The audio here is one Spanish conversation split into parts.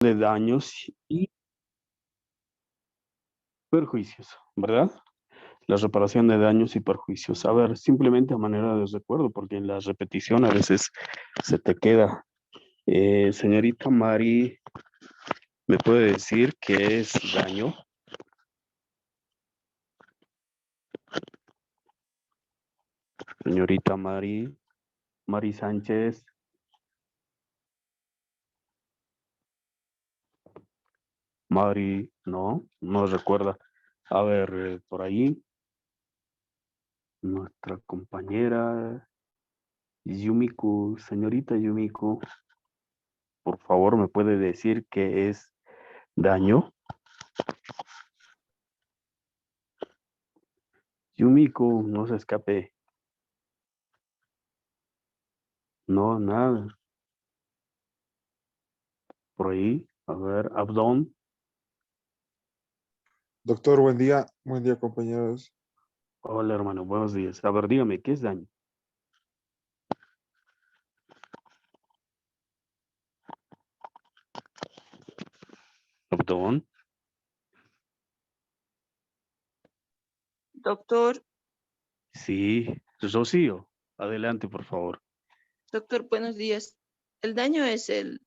de daños y perjuicios, ¿verdad? La reparación de daños y perjuicios. A ver, simplemente a manera de recuerdo, porque en la repetición a veces se te queda. Señorita Mari, ¿me puede decir qué es daño? Señorita Mari, Mari Sánchez, Mari, no, no recuerda. A ver, por ahí, nuestra compañera Yumiko, señorita Yumiko, por favor, ¿me puede decir qué es daño? Yumiko, no se escape. No, nada. Por ahí, a ver, Abdón. Doctor, buen día compañeros. Hola, hermano, buenos días. A ver, dígame, ¿qué es daño? Abdón. Doctor, Sí, Rocío, adelante, por favor. doctor, buenos días. ¿El daño es el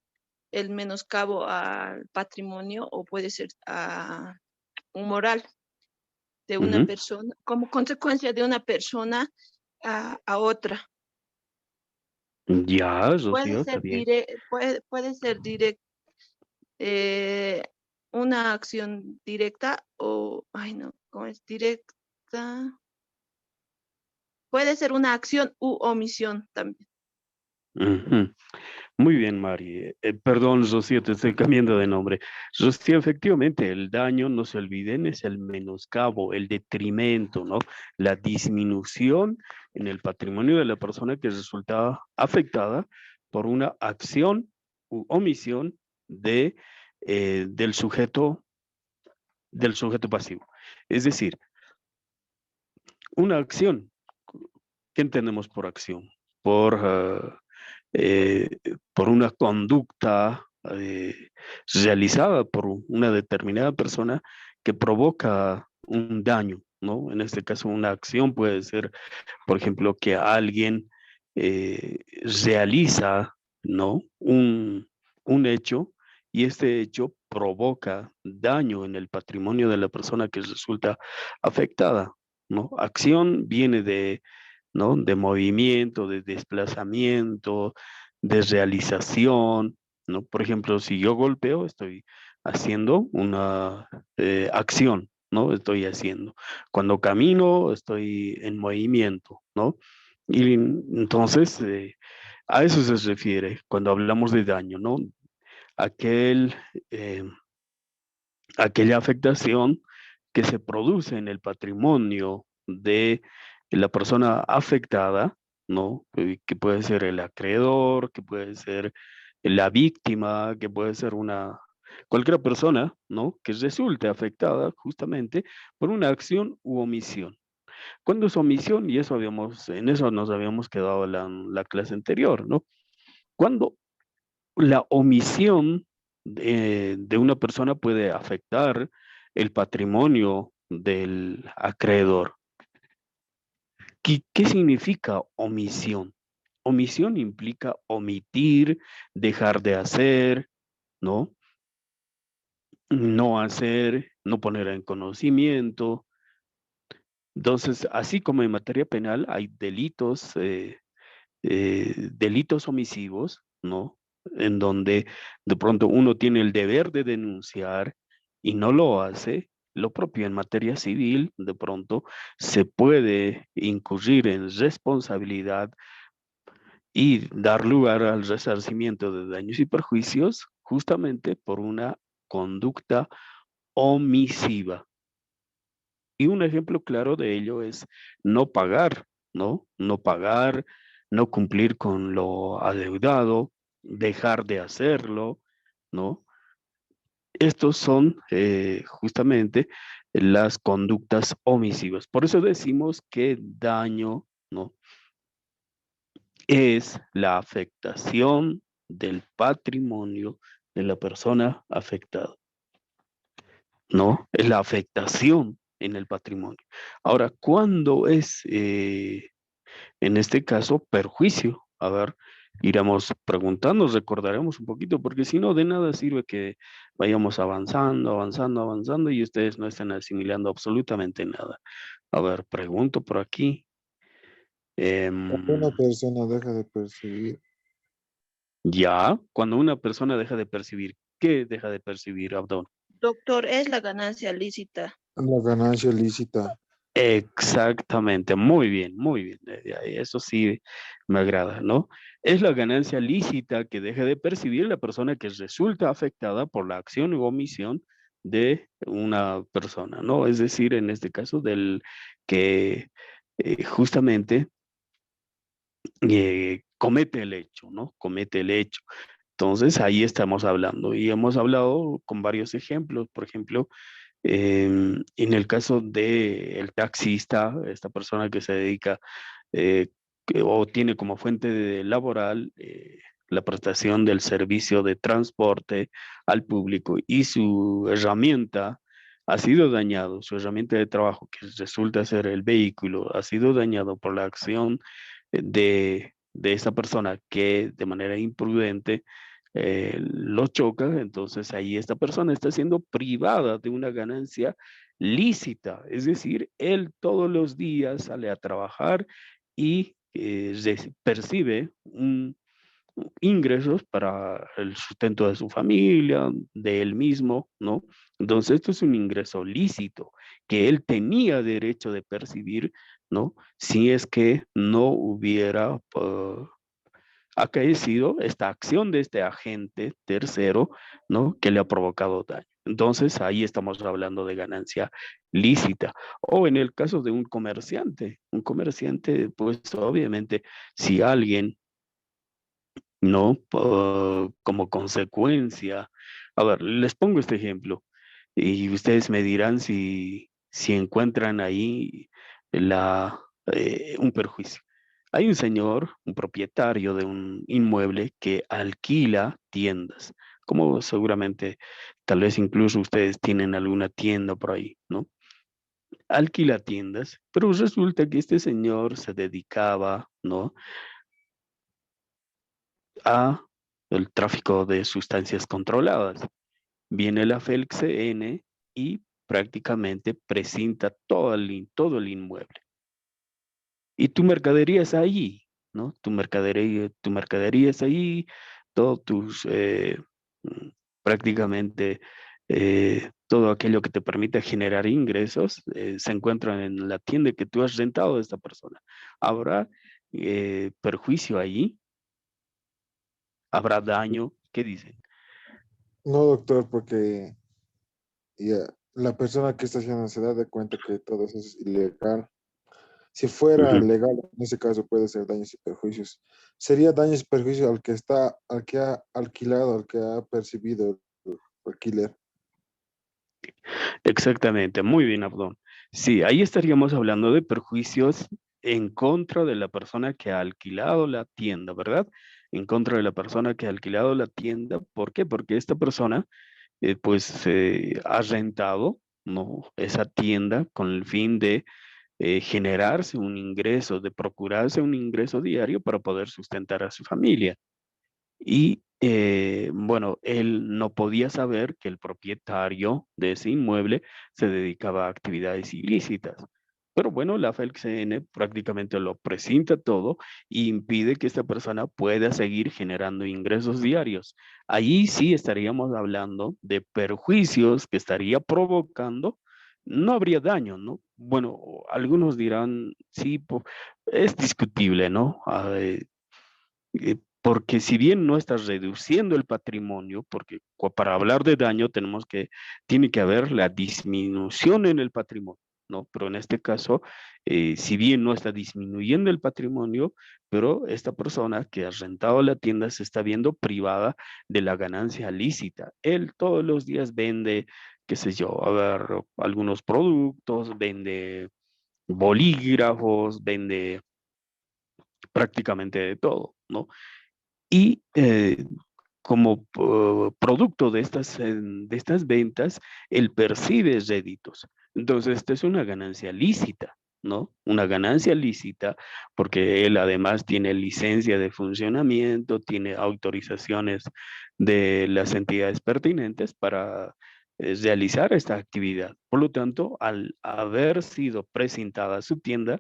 menoscabo al patrimonio o puede ser a un moral de una Ujú. persona, como consecuencia de una persona a otra? Ya, Puede Rocío, está ser bien. puede ser eh, una acción directa o, ay no, ¿cómo es directa? Puede ser una acción u omisión también. Ujú. Muy bien, Mari. Perdón, Rocío, te estoy cambiando de nombre. Rocío, efectivamente, el daño, no se olviden, es el menoscabo, el detrimento, ¿no? La disminución en el patrimonio de la persona que resulta afectada por una acción u omisión de, del sujeto pasivo. Es decir, una acción. ¿Qué entendemos por acción? Por, eh, por una conducta realizada por una determinada persona que provoca un daño, ¿no? En este caso, una acción puede ser, por ejemplo, que alguien realiza, ¿no? Un hecho y este hecho provoca daño en el patrimonio de la persona que resulta afectada, ¿no? Acción viene de, ¿no? De movimiento, de desplazamiento, de realización, ¿no? Por ejemplo, si yo golpeo, estoy haciendo una acción, ¿no? Estoy haciendo. Cuando camino, estoy en movimiento, ¿no? Y entonces, a eso se refiere cuando hablamos de daño, ¿no? Aquel, eh, aquella afectación que se produce en el patrimonio de la persona afectada, ¿no? Que puede ser el acreedor, que puede ser la víctima, que puede ser cualquier persona, ¿no? Que resulte afectada justamente por una acción u omisión. ¿Cuándo es omisión? Y eso en eso nos habíamos quedado la clase anterior, ¿no? Cuando la omisión de una persona puede afectar el patrimonio del acreedor. ¿Qué significa omisión? Omisión implica omitir, dejar de hacer, ¿no? No hacer, no poner en conocimiento. Entonces, así como en materia penal hay delitos omisivos, ¿no? En donde de pronto uno tiene el deber de denunciar y no lo hace. Lo propio en materia civil, de pronto se puede incurrir en responsabilidad y dar lugar al resarcimiento de daños y perjuicios justamente por una conducta omisiva. Y un ejemplo claro de ello es no pagar, ¿no? No pagar, no cumplir con lo adeudado, dejar de hacerlo, ¿no? Estos son justamente las conductas omisivas. Por eso decimos que daño, ¿no? Es la afectación del patrimonio de la persona afectada, ¿no? Es la afectación en el patrimonio. Ahora, ¿cuándo es, en este caso, perjuicio? A ver, iremos preguntando, recordaremos un poquito, porque si no, de nada sirve que vayamos avanzando, avanzando, avanzando y ustedes no estén asimilando absolutamente nada. A ver, pregunto por aquí. Cuando una Em, persona deja de percibir ya, cuando una persona deja de percibir, ¿qué deja de percibir, Abdón? Doctor, es la ganancia lícita. la ganancia lícita. Exactamente, muy bien, muy bien. Eso sí me agrada, ¿no? Es la ganancia lícita que deja de percibir la persona que resulta afectada por la acción u omisión de una persona, ¿no? Es decir, en este caso del que justamente comete el hecho, ¿no? Comete el hecho. Entonces ahí estamos hablando y hemos hablado con varios ejemplos, por ejemplo, en el caso del taxista, esta persona que se dedica o tiene como fuente laboral la prestación del servicio de transporte al público y su herramienta ha sido dañado, su herramienta de trabajo, que resulta ser el vehículo, ha sido dañado por la acción de esa persona que de manera imprudente lo choca, entonces ahí esta persona está siendo privada de una ganancia lícita, es decir, él todos los días sale a trabajar y percibe ingresos para el sustento de su familia, de él mismo, ¿no? Entonces esto es un ingreso lícito que él tenía derecho de percibir, ¿no? Si es que no hubiera acaecido esta acción de este agente tercero, ¿no? Que le ha provocado daño. Entonces, ahí estamos hablando de ganancia lícita. O en el caso de un comerciante, pues obviamente, si alguien, ¿no? Como consecuencia, a ver, les pongo este ejemplo y ustedes me dirán si encuentran ahí un perjuicio. Hay un señor, un propietario de un inmueble que alquila tiendas, como seguramente tal vez incluso ustedes tienen alguna tienda por ahí, ¿no? Alquila tiendas, pero resulta que este señor se dedicaba, ¿no? A el tráfico de sustancias controladas. Viene la FELCN y prácticamente precinta todo el inmueble. Y tu mercadería es ahí, ¿no? Tu mercadería es ahí, todos tus, mm, prácticamente, todo aquello que te permite generar ingresos se encuentran en la tienda que tú has rentado de esta persona. ¿Habrá perjuicio ahí? ¿Habrá daño? ¿Qué dicen? No, doctor, porque ya, la persona que está haciendo se da de cuenta que todo eso es ilegal. Si fuera Ujú. legal, en ese caso puede ser daños y perjuicios. Sería daños y perjuicios al que ha alquilado, al que ha percibido el alquiler. Exactamente, muy bien, Abdón. Sí, ahí estaríamos hablando de perjuicios en contra de la persona que ha alquilado la tienda, ¿verdad? En contra de la persona que ha alquilado la tienda. ¿Por qué? Porque esta persona, pues, ha rentado, ¿no? Esa tienda con el fin de generarse un ingreso, de procurarse un ingreso diario para poder sustentar a su familia. Y bueno, él no podía saber que el propietario de ese inmueble se dedicaba a actividades ilícitas. Pero bueno, la FELCN prácticamente lo presenta todo y impide que esta persona pueda seguir generando ingresos diarios. Ahí sí estaríamos hablando de perjuicios que estaría provocando. No habría daño, ¿no? Bueno, algunos dirán, sí, es discutible, ¿no? Porque si bien no estás reduciendo el patrimonio, porque para hablar de daño tiene que haber la disminución en el patrimonio, ¿no? Pero en este caso, si bien no está disminuyendo el patrimonio, pero esta persona que ha rentado la tienda se está viendo privada de la ganancia lícita. Él todos los días vende, qué sé yo, a ver, algunos productos, vende bolígrafos, vende prácticamente de todo, ¿no? Y como producto de estas ventas, él percibe réditos. Entonces, esta es una ganancia lícita, ¿no? Una ganancia lícita porque él además tiene licencia de funcionamiento, tiene autorizaciones de las entidades pertinentes para realizar esta actividad. Por lo tanto, al haber sido presentada su tienda,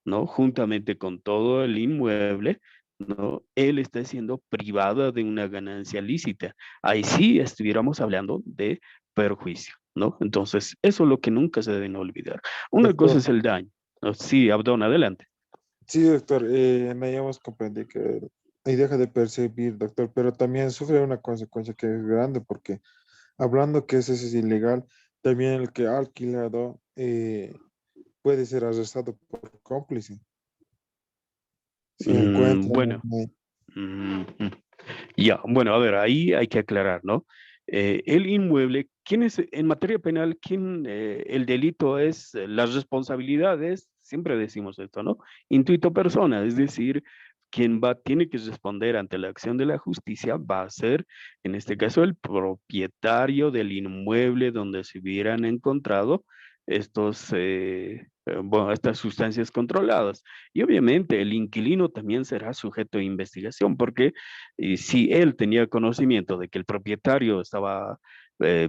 ¿no? Juntamente con todo el inmueble, ¿no? Él está siendo privado de una ganancia lícita. Ahí sí estuviéramos hablando de perjuicio, ¿no? Entonces, eso es lo que nunca se deben olvidar. Una cosa Doctor, es el daño, ¿no? Sí, Abdón, adelante. sí, doctor, me hemos comprendido que y deja de percibir, doctor, pero también sufre una consecuencia que es grande porque hablando que eso es ilegal, también el que ha alquilado puede ser arrestado por cómplice. Si encuentran, Bueno, mm, mm. Ya, bueno, a ver, ahí hay que aclarar, ¿no? El inmueble, ¿quién es en materia penal? ¿Quién el delito es, las responsabilidades? Siempre decimos esto, ¿no? Intuito persona, es decir, quien tiene que responder ante la acción de la justicia va a ser, en este caso, el propietario del inmueble donde se hubieran encontrado bueno, estas sustancias controladas. Y obviamente el inquilino también será sujeto de investigación, porque y si él tenía conocimiento de que el propietario estaba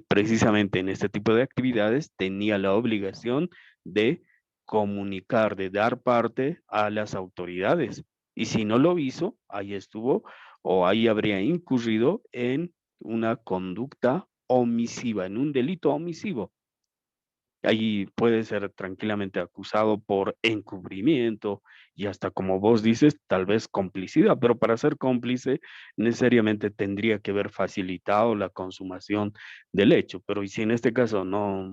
precisamente en este tipo de actividades, tenía la obligación de comunicar, de dar parte a las autoridades. Y si no lo hizo, ahí estuvo o ahí habría incurrido en una conducta omisiva, en un delito omisivo. Ahí puede ser tranquilamente acusado por encubrimiento y hasta como vos dices, tal vez complicidad, pero para ser cómplice necesariamente tendría que haber facilitado la consumación del hecho, pero y si en este caso no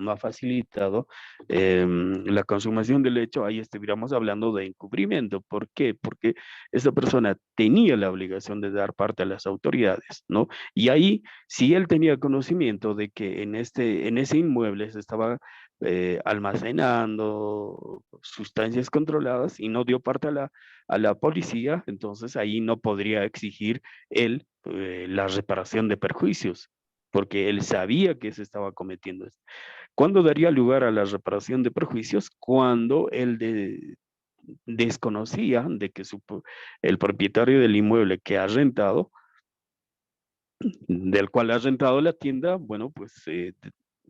ha facilitado la consumación del hecho, ahí estuviéramos hablando de encubrimiento. ¿Por qué? Porque esa persona tenía la obligación de dar parte a las autoridades, ¿no? Y ahí, si él tenía conocimiento de que en ese inmueble se estaba almacenando sustancias controladas y no dio parte a la policía, entonces ahí no podría exigir él la reparación de perjuicios, porque él sabía que se estaba cometiendo esto. ¿Cuándo daría lugar a la reparación de perjuicios? Cuando él desconocía de que el propietario del inmueble que ha rentado, del cual ha rentado la tienda, bueno, pues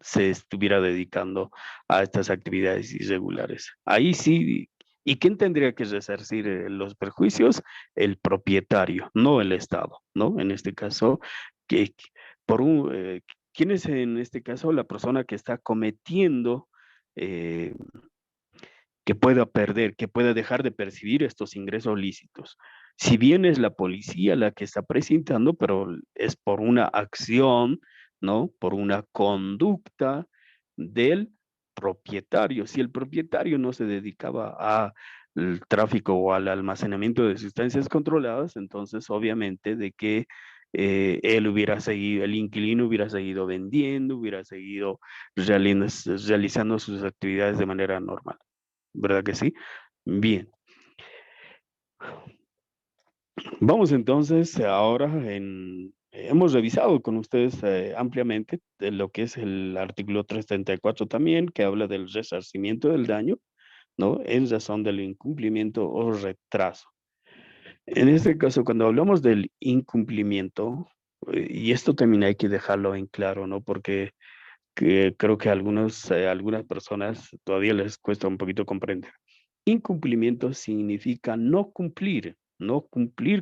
se estuviera dedicando a estas actividades irregulares. Ahí sí, ¿y quién tendría que resarcir los perjuicios? El propietario, no el Estado, ¿no? En este caso, que por ¿quién es en este caso la persona que está cometiendo eh, que pueda perder, que pueda dejar de percibir estos ingresos lícitos? Si bien es la policía la que está presentando, pero es por una acción, ¿no? Por una conducta del propietario. Si el propietario no se dedicaba al tráfico o al almacenamiento de sustancias controladas, entonces obviamente de que él hubiera seguido, el inquilino hubiera seguido vendiendo, hubiera seguido realizando sus actividades de manera normal. ¿Verdad que sí? Bien, vamos entonces ahora hemos revisado con ustedes ampliamente de lo que es el artículo 334 también, que habla del resarcimiento del daño, ¿no? En razón del incumplimiento o retraso. En este caso, cuando hablamos del incumplimiento, y esto también hay que dejarlo en claro, ¿no? Porque creo que algunas personas todavía les cuesta un poquito comprender. Incumplimiento significa no cumplir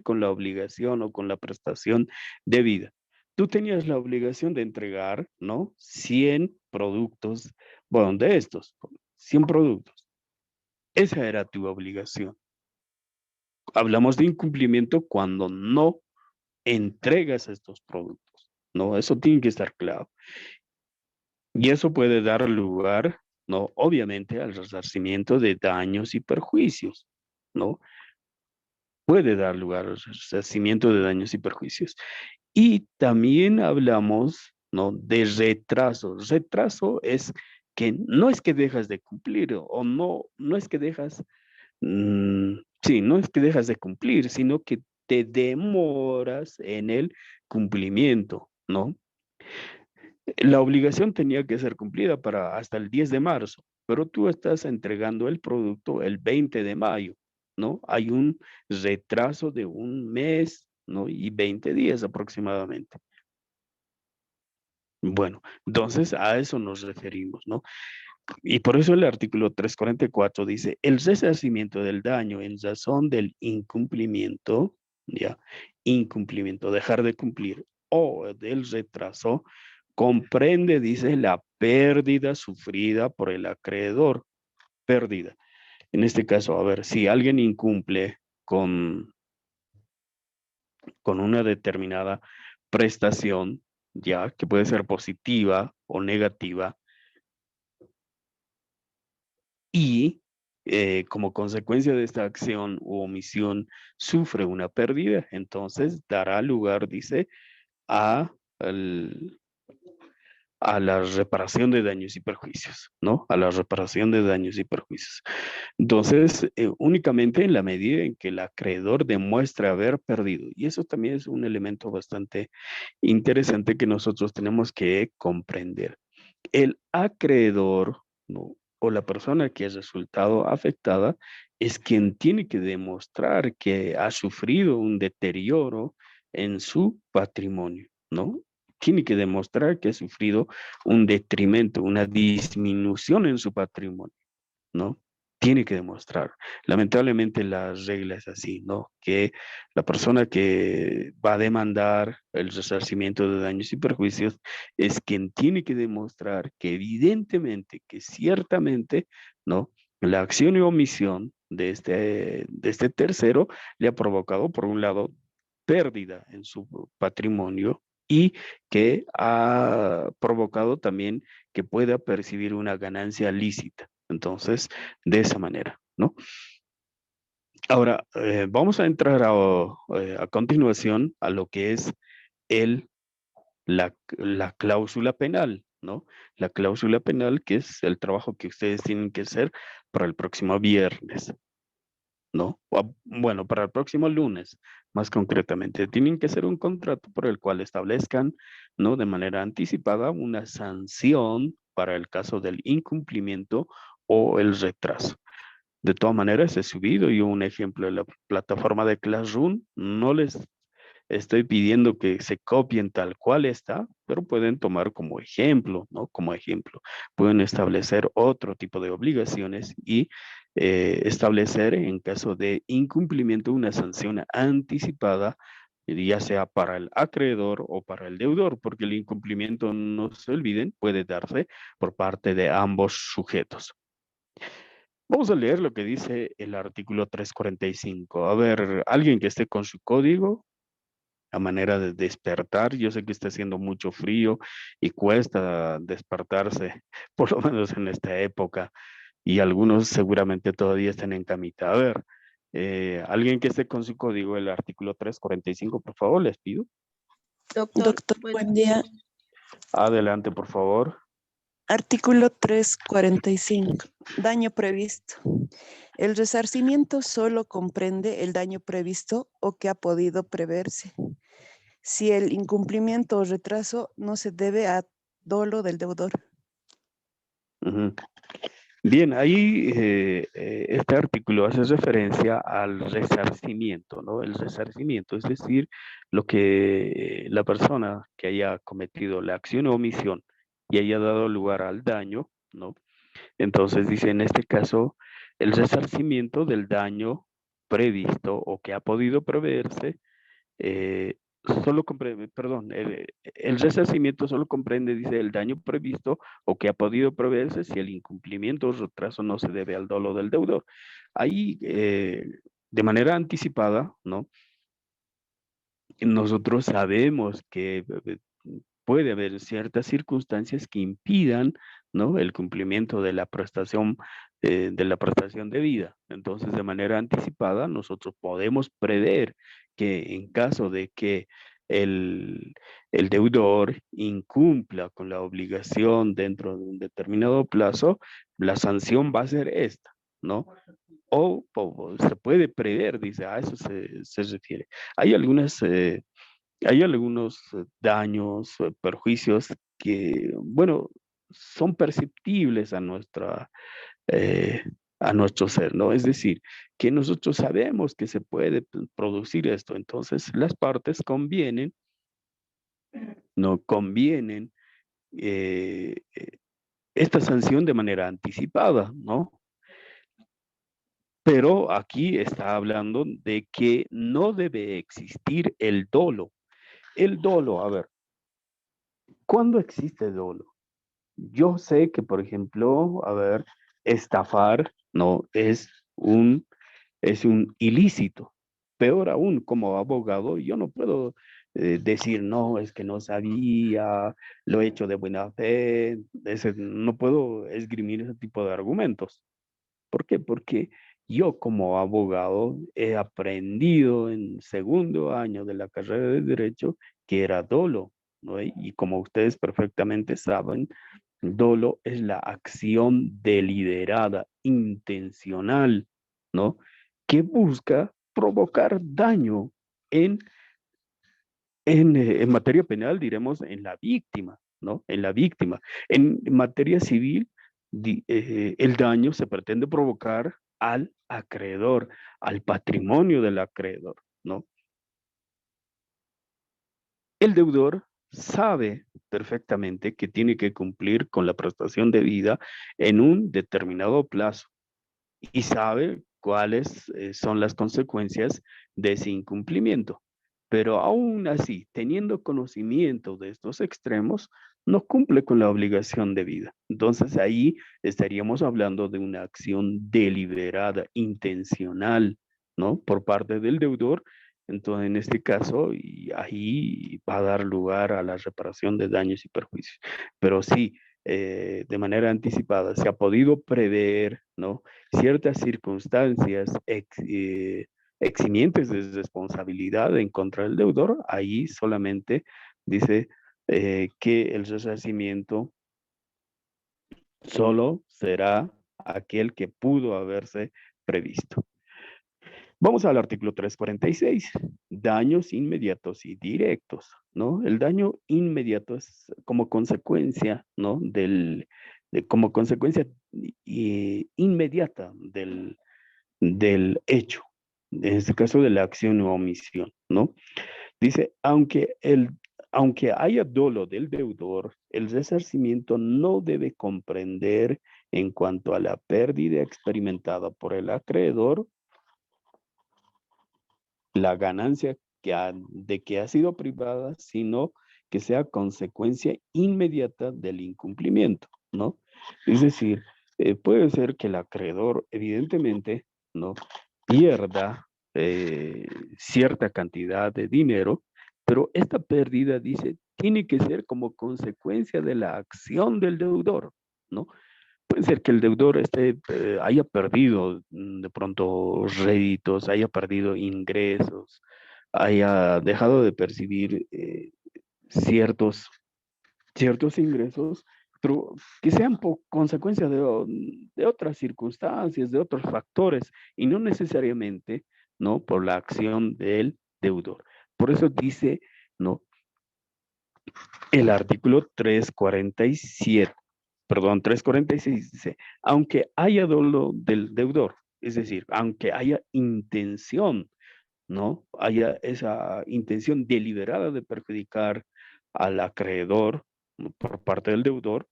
con la obligación o con la prestación debida. Tú tenías la obligación de entregar, ¿no? 100 productos, bueno, de estos, 100 productos. Esa era tu obligación. Hablamos de incumplimiento cuando no entregas estos productos, ¿no? Eso tiene que estar claro. Y eso puede dar lugar, ¿no? Obviamente al resarcimiento de daños y perjuicios, ¿no? Puede dar lugar al resarcimiento de daños y perjuicios. Y también hablamos, ¿no? De retraso. Retraso es que no es que dejas de cumplir no es que dejas, sí, no es que dejas de cumplir, sino que te demoras en el cumplimiento, ¿no? La obligación tenía que ser cumplida para hasta el 10 de marzo, pero tú estás entregando el producto el 20 de mayo, ¿no? Hay un retraso de un mes, ¿no? Y 20 días aproximadamente. Bueno, entonces a eso nos referimos, ¿no? Y por eso el artículo 344 dice, el resarcimiento del daño en razón del incumplimiento, ¿ya? Incumplimiento, dejar de cumplir o del retraso, comprende, dice, la pérdida sufrida por el acreedor. Pérdida. En este caso, a ver, si alguien incumple con una determinada prestación, ya, que puede ser positiva o negativa, y como consecuencia de esta acción u omisión sufre una pérdida, entonces dará lugar, dice, a, al- a la reparación de daños y perjuicios, ¿no? A la reparación de daños y perjuicios. Entonces, únicamente en la medida en que el acreedor demuestre haber perdido, y eso también es un elemento bastante interesante que nosotros tenemos que comprender. El acreedor, ¿no? O la persona que ha resultado afectada es quien tiene que demostrar que ha sufrido un deterioro en su patrimonio, ¿no? Tiene que demostrar que ha sufrido un detrimento, una disminución en su patrimonio, ¿no? Tiene que demostrar. Lamentablemente la regla es así, ¿no? Que la persona que va a demandar el resarcimiento de daños y perjuicios es quien tiene que demostrar que evidentemente, que ciertamente, ¿no? La acción y omisión de este tercero le ha provocado, por un lado, pérdida en su patrimonio y que ha provocado también que pueda percibir una ganancia lícita. Entonces, de esa manera, ¿no? Ahora, vamos a entrar a continuación a lo que es el, la cláusula penal, ¿no? La cláusula penal, que es el trabajo que ustedes tienen que hacer para el próximo viernes, ¿no? Bueno, para el próximo lunes, más concretamente, tienen que hacer un contrato por el cual establezcan, ¿no? De manera anticipada una sanción para el caso del incumplimiento o el retraso. De todas maneras, he subido yo un ejemplo de la plataforma de Classroom. No les estoy pidiendo que se copien tal cual está, pero pueden tomar como ejemplo, ¿no? Como ejemplo. Pueden establecer otro tipo de obligaciones y establecer en caso de incumplimiento una sanción anticipada, ya sea para el acreedor o para el deudor, porque el incumplimiento, no se olviden, puede darse por parte de ambos sujetos. Vamos a leer lo que dice el artículo 345. A ver, alguien que esté con su código, a manera de despertar. Yo sé que está haciendo mucho frío y cuesta despertarse, por lo menos en esta época, y algunos seguramente todavía están en camita. A ver, alguien que esté con su código, el artículo 345, por favor, les pido. Doctor, Doctor, buenos buen días. día. Adelante, por favor. Artículo 345. Daño previsto. El resarcimiento solo comprende el daño previsto o que ha podido preverse. Si el incumplimiento o retraso no se debe a dolo del deudor. Ujú. Bien, ahí este artículo hace referencia al resarcimiento, ¿no? El resarcimiento, es decir, lo que la persona que haya cometido la acción o omisión y haya dado lugar al daño, ¿no? Entonces dice en este caso el resarcimiento del daño previsto o que ha podido preverse eh, solo comprende, perdón, el resarcimiento solo comprende, dice, el daño previsto o que ha podido preverse si el incumplimiento o retraso no se debe al dolo del deudor. Ahí, de manera anticipada, ¿no? Nosotros sabemos que puede haber ciertas circunstancias que impidan, ¿no? El cumplimiento de la prestación debida. Entonces, de manera anticipada, nosotros podemos prever que en caso de que el, el deudor incumpla con la obligación dentro de un determinado plazo, la sanción va a ser esta, ¿no? o se puede prever, dice, a eso se refiere. Hay algunos daños, perjuicios que, bueno, son perceptibles eh, a nuestro ser, ¿no? Es decir, que nosotros sabemos que se puede producir esto, entonces las partes convienen, no convienen esta sanción de manera anticipada, ¿no? Pero aquí está hablando de que no debe existir el dolo. El dolo, a ver, ¿cuándo existe dolo? Yo sé que, por ejemplo, a ver, estafar, no, es un ilícito. Peor aún, como abogado, yo no puedo decir, no, es que no sabía, lo he hecho de buena fe, no puedo esgrimir ese tipo de argumentos. ¿Por qué? Porque yo como abogado he aprendido en segundo año de la carrera de Derecho que era dolo, ¿no? Y como ustedes perfectamente saben, dolo es la acción deliberada, intencional, ¿no? Que busca provocar daño en, en materia penal, diremos, en la víctima, ¿no? En la víctima. En materia civil, el daño se pretende provocar al acreedor, al patrimonio del acreedor, ¿no? El deudor sabe perfectamente que tiene que cumplir con la prestación debida en un determinado plazo y sabe cuáles son las consecuencias de ese incumplimiento. Pero aún así, teniendo conocimiento de estos extremos, no cumple con la obligación debida. Entonces ahí estaríamos hablando de una acción deliberada, intencional, ¿no? Por parte del deudor. Entonces, en este caso, y ahí va a dar lugar a la reparación de daños y perjuicios. Pero sí, de manera anticipada, se ha podido prever, ¿no? Ciertas circunstancias eximientes de responsabilidad en contra del deudor, ahí solamente dice que el resarcimiento solo será aquel que pudo haberse previsto. Vamos al artículo 346, daños inmediatos y directos, ¿no? El daño inmediato es como consecuencia, ¿no? Como consecuencia inmediata del hecho, en este caso de la acción o omisión, ¿no? Dice, aunque haya dolo del deudor, el resarcimiento no debe comprender en cuanto a la pérdida experimentada por el acreedor la ganancia de que ha sido privada, sino que sea consecuencia inmediata del incumplimiento, ¿no? Es decir, puede ser que el acreedor, evidentemente, ¿no? Pierda cierta cantidad de dinero, pero esta pérdida, dice, tiene que ser como consecuencia de la acción del deudor, ¿no? Puede ser que el deudor haya perdido de pronto réditos, haya perdido ingresos, haya dejado de percibir ciertos ingresos, pero que sean por consecuencia de otras circunstancias, de otros factores, y no necesariamente, ¿no? Por la acción del deudor. Por eso dice, ¿no? El artículo 347, perdón, 346 dice, aunque haya dolo del deudor, es decir, aunque haya intención, ¿no? Haya esa intención deliberada de perjudicar al acreedor, ¿no? Por parte del deudor,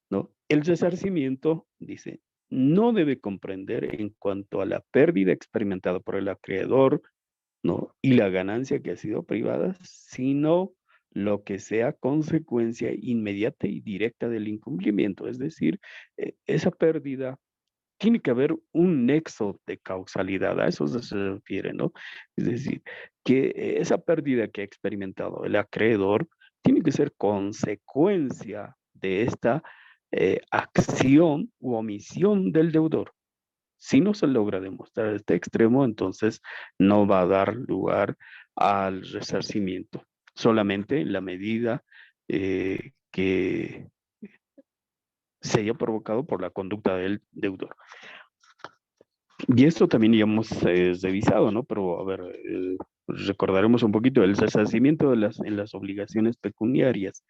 ¿no? El resarcimiento, dice, no debe comprender en cuanto a la pérdida experimentada por el acreedor, ¿no? Y la ganancia que ha sido privada, sino lo que sea consecuencia inmediata y directa del incumplimiento. Es decir, esa pérdida tiene que haber un nexo de causalidad, a eso se refiere, ¿no? Es decir, que esa pérdida que ha experimentado el acreedor tiene que ser consecuencia de esta acción u omisión del deudor. Si no se logra demostrar este extremo, entonces no va a dar lugar al resarcimiento, solamente en la medida que se haya provocado por la conducta del deudor. Y esto también ya hemos revisado, ¿no? Pero a ver, recordaremos un poquito el resarcimiento en las obligaciones pecuniarias.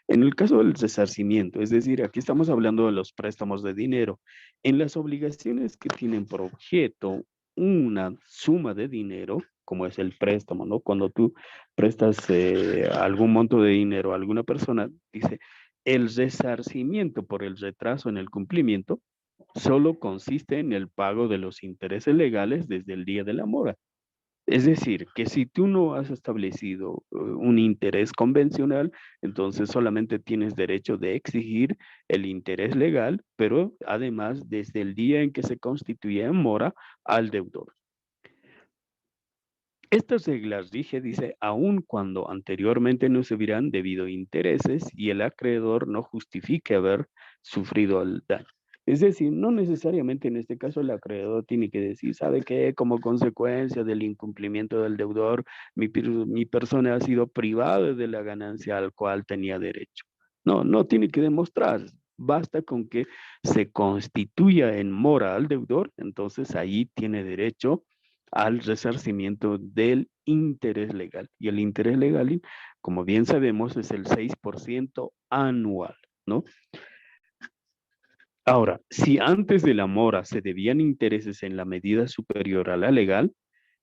En el caso del resarcimiento, es decir, aquí estamos hablando de los préstamos de dinero. En las obligaciones que tienen por objeto una suma de dinero, como es el préstamo, ¿no? Cuando tú prestas algún monto de dinero a alguna persona, dice, el resarcimiento por el retraso en el cumplimiento solo consiste en el pago de los intereses legales desde el día de la mora. Es decir, que si tú no has establecido un interés convencional, entonces solamente tienes derecho de exigir el interés legal, pero además desde el día en que se constituye en mora al deudor. Estas reglas rige, dice, aun cuando anteriormente no se hubieran debido intereses y el acreedor no justifique haber sufrido el daño. Es decir, no necesariamente en este caso el acreedor tiene que decir, ¿sabe qué? Como consecuencia del incumplimiento del deudor, mi persona ha sido privada de la ganancia al cual tenía derecho. No, no tiene que demostrar. Basta con que se constituya en mora al deudor, entonces ahí tiene derecho al resarcimiento del interés legal. Y el interés legal, como bien sabemos, es el 6% anual, ¿no? Ahora, si antes de la mora se debían intereses en la medida superior a la legal,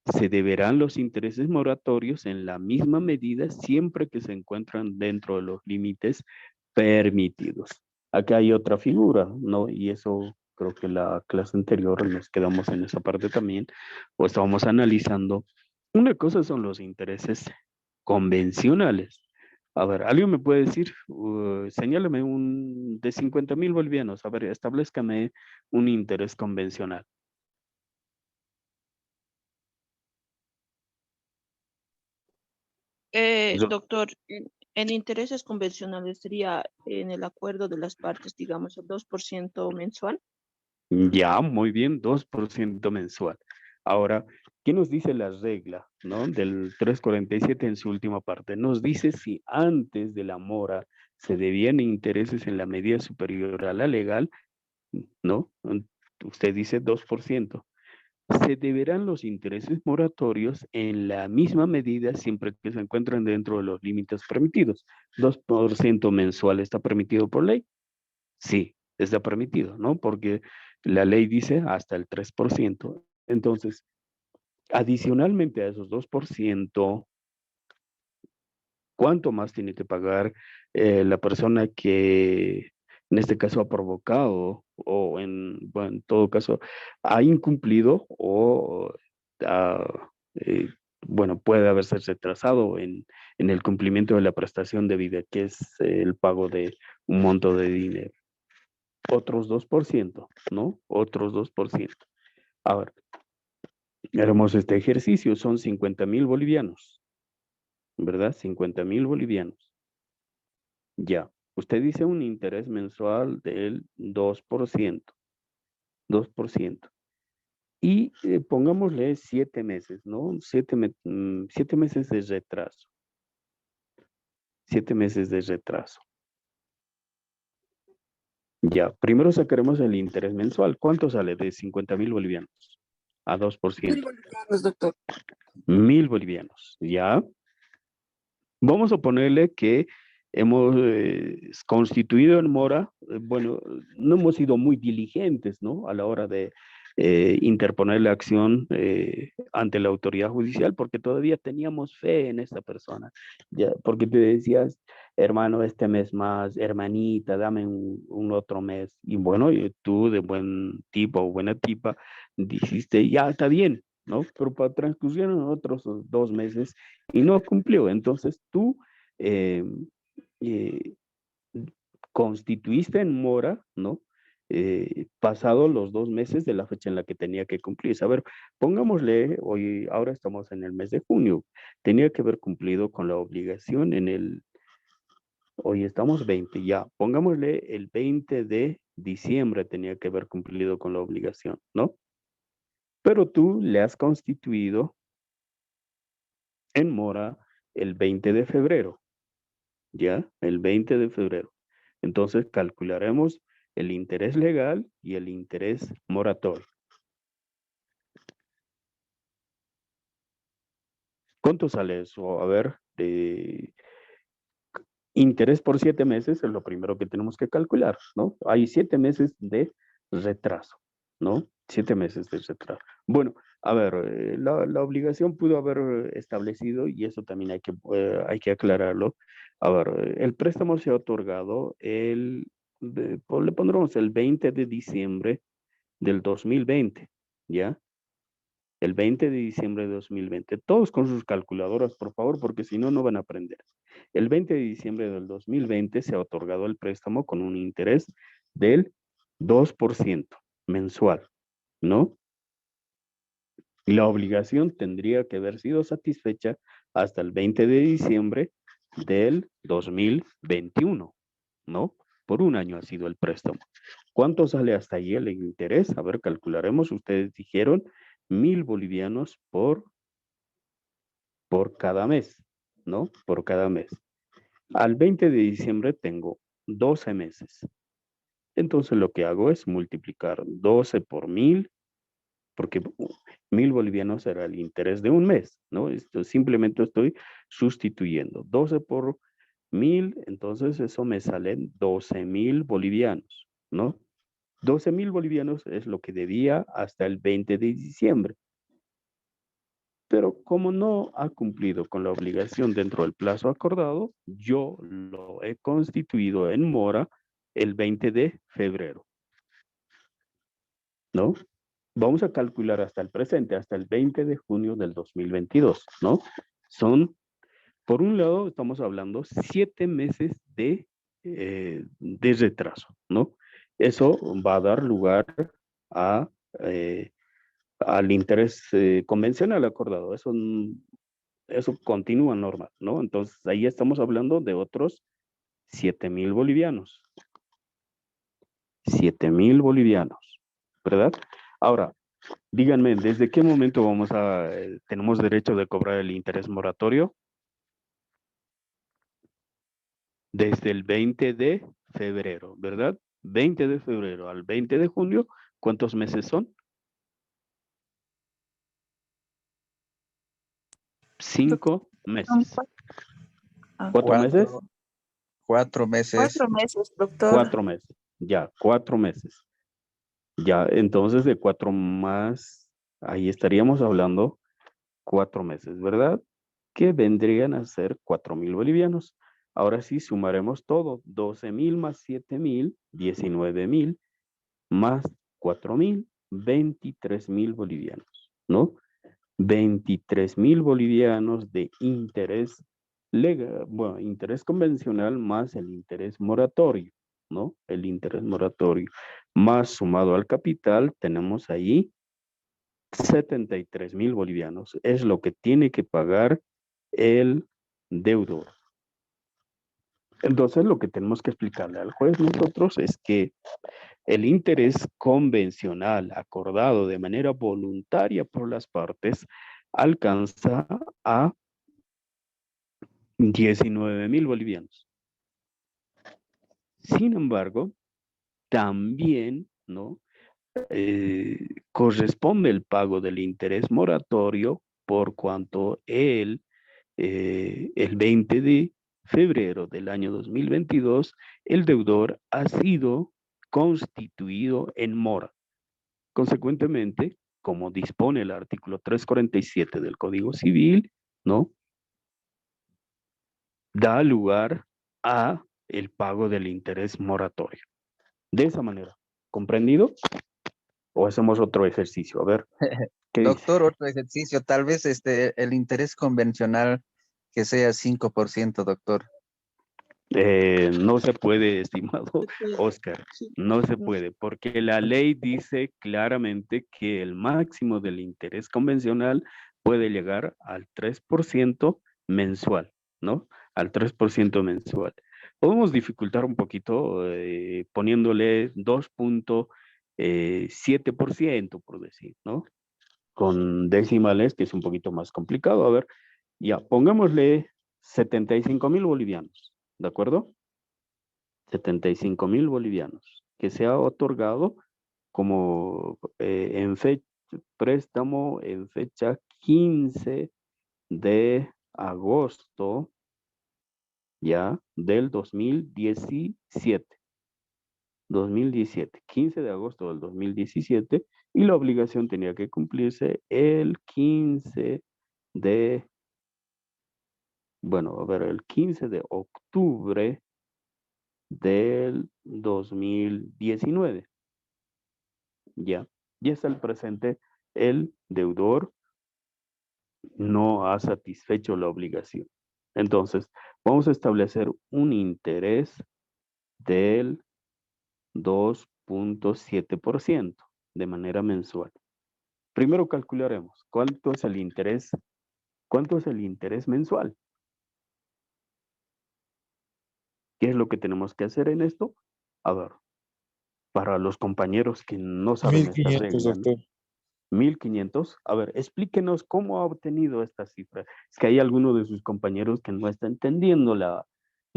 se deberán los intereses moratorios en la misma medida siempre que se encuentran dentro de los límites permitidos. Acá hay otra figura, ¿no? Y eso creo que la clase anterior nos quedamos en esa parte también, o estábamos analizando. Una cosa son los intereses convencionales. A ver, ¿alguien me puede decir? Señálame un de 50,000 bolivianos. A ver, establezcame un interés convencional. Doctor, en intereses convencionales sería en el acuerdo de las partes, digamos, el 2% mensual. Ya, muy bien, 2% mensual. Ahora, ¿qué nos dice la regla, no? Del 347 en su última parte. Nos dice si antes de la mora se debían intereses en la medida superior a la legal, ¿no? Usted dice 2%. Se deberán los intereses moratorios en la misma medida siempre que se encuentren dentro de los límites permitidos. 2% mensual está permitido por ley. Sí, está permitido, ¿no? Porque la ley dice hasta el 3%. Entonces, adicionalmente a esos 2%, ¿cuánto más tiene que pagar la persona que en este caso ha provocado o bueno, en todo caso ha incumplido o eh, bueno, puede haberse retrasado en el cumplimiento de la prestación debida, que es el pago de un monto de dinero? Otros 2%, ¿no? Otros 2%. Ahora, haremos este ejercicio, son 50,000 bolivianos, ¿verdad? 50,000 bolivianos. Ya, usted dice un interés mensual del 2%, 2%. Y pongámosle 7 meses, ¿no? 7 meses de retraso. 7 meses de retraso. Ya, primero sacaremos el interés mensual. ¿Cuánto sale de 50,000 bolivianos a 2%? 1.000 bolivianos, doctor. 1,000 bolivianos, ¿ya? Vamos a ponerle que hemos constituido en mora, bueno, no hemos sido muy diligentes, ¿no? A la hora de interponer la acción ante la autoridad judicial, porque todavía teníamos fe en esta persona, ya, porque te decías, hermano, este mes más, hermanita, dame un otro mes, y bueno, y tú de buen tipo o buena tipa, dijiste, ya está bien, ¿no? Pero transcurrieron otros 2 meses y no cumplió. Entonces tú eh, eh, constituiste en mora, ¿no? Pasado los 2 meses de la fecha en la que tenía que cumplir. A ver, pongámosle, hoy, ahora estamos en el mes de junio, tenía que haber cumplido con la obligación hoy estamos 20, ya, pongámosle el 20 de diciembre tenía que haber cumplido con la obligación, ¿no? Pero tú le has constituido en mora el 20 de febrero. ¿Ya? El 20 de febrero. Entonces calcularemos el interés legal y el interés moratorio. ¿Cuánto sale eso? A ver, interés por 7 meses es lo primero que tenemos que calcular, ¿no? Hay 7 meses de retraso, ¿no? 7 meses de retraso. Bueno, a ver, la obligación pudo haber establecido, y eso también hay que aclararlo. A ver, el préstamo se ha otorgado le pondremos el 20 de diciembre del 2020, ¿ya? El 20 de diciembre de 2020. Todos con sus calculadoras, por favor, porque si no, no van a aprender. El 20 de diciembre del 2020 se ha otorgado el préstamo con un interés del 2% mensual, ¿no? Y la obligación tendría que haber sido satisfecha hasta el 20 de diciembre del 2021, ¿no? Por un año ha sido el préstamo. ¿Cuánto sale hasta ahí el interés? A ver, calcularemos. Ustedes dijeron 1,000 bolivianos por cada mes, ¿no? Por cada mes. Al 20 de diciembre tengo 12 meses. Entonces lo que hago es multiplicar 12 por 1,000, porque 1,000 bolivianos será el interés de un mes, ¿no? Esto simplemente estoy sustituyendo 12 por 1,000, entonces eso me salen 12,000 bolivianos, ¿no? 12,000 bolivianos es lo que debía hasta el 20 de diciembre. Pero como no ha cumplido con la obligación dentro del plazo acordado, yo lo he constituido en mora el 20 de febrero, ¿no? Vamos a calcular hasta el presente, hasta el 20 de junio del 2022, ¿no? Por un lado, estamos hablando 7 meses de retraso, ¿no? Eso va a dar lugar a, eh, al interés convencional acordado. Eso continúa normal, ¿no? Entonces, ahí estamos hablando de otros 7,000 bolivianos. 7,000 bolivianos, ¿verdad? Ahora, díganme, ¿desde qué momento tenemos derecho de cobrar el interés moratorio? Desde el 20 de febrero, ¿verdad? 20 de febrero al 20 de junio, ¿cuántos meses son? 5 Son meses. ah, ¿Cuántos meses? 4 meses. 4 meses, doctor. 4 meses. Ya, 4 meses. Ya, entonces de 4 más, ahí estaríamos hablando 4 meses, ¿verdad? Que vendrían a ser 4,000 bolivianos. Ahora sí, sumaremos todo. 12,000 más 7,000, 19,000 más 4,000, 23,000 bolivianos, ¿no? 23,000 bolivianos de interés legal, bueno, interés convencional más el interés moratorio, ¿no? El interés moratorio más sumado al capital, tenemos ahí 73,000 bolivianos. Es lo que tiene que pagar el deudor. Entonces, lo que tenemos que explicarle al juez nosotros es que el interés convencional acordado de manera voluntaria por las partes alcanza a 19,000 bolivianos. Sin embargo, también, ¿no? Corresponde el pago del interés moratorio por cuanto el 20 de febrero del año 2022, el deudor ha sido constituido en mora. Consecuentemente, como dispone el artículo 347 del Código Civil, ¿no? Da lugar a el pago del interés moratorio. De esa manera, ¿comprendido? ¿O hacemos otro ejercicio? A ver, ¿qué dice? Doctor, otro ejercicio, tal vez el interés convencional que sea 5%, doctor. No se puede, estimado Oscar, Sí. no se puede, porque la ley dice claramente que el máximo del interés convencional puede llegar al 3% mensual, ¿no? Al 3% mensual. Podemos dificultar un poquito poniéndole 2,7%, por decir, ¿no? Con decimales, que es un poquito más complicado. A ver, ya, pongámosle 75,000 bolivianos. ¿De acuerdo? 75,000 bolivianos, que se ha otorgado como préstamo en fecha 15 de agosto, ya, del 2017. 2017, 15 de agosto del 2017, y la obligación tenía que cumplirse el 15 de, bueno, a ver, el 15 de octubre del 2019. Ya, y hasta el presente el deudor no ha satisfecho la obligación. Entonces, vamos a establecer un interés del 2.7% de manera mensual. Primero calcularemos cuánto es el interés mensual. ¿Qué es lo que tenemos que hacer en esto? A ver, para los compañeros que no saben esta 1500, regla, ¿no? doctor. 1500. A ver, explíquenos cómo ha obtenido esta cifra. Es que hay alguno de sus compañeros que no está entendiendo la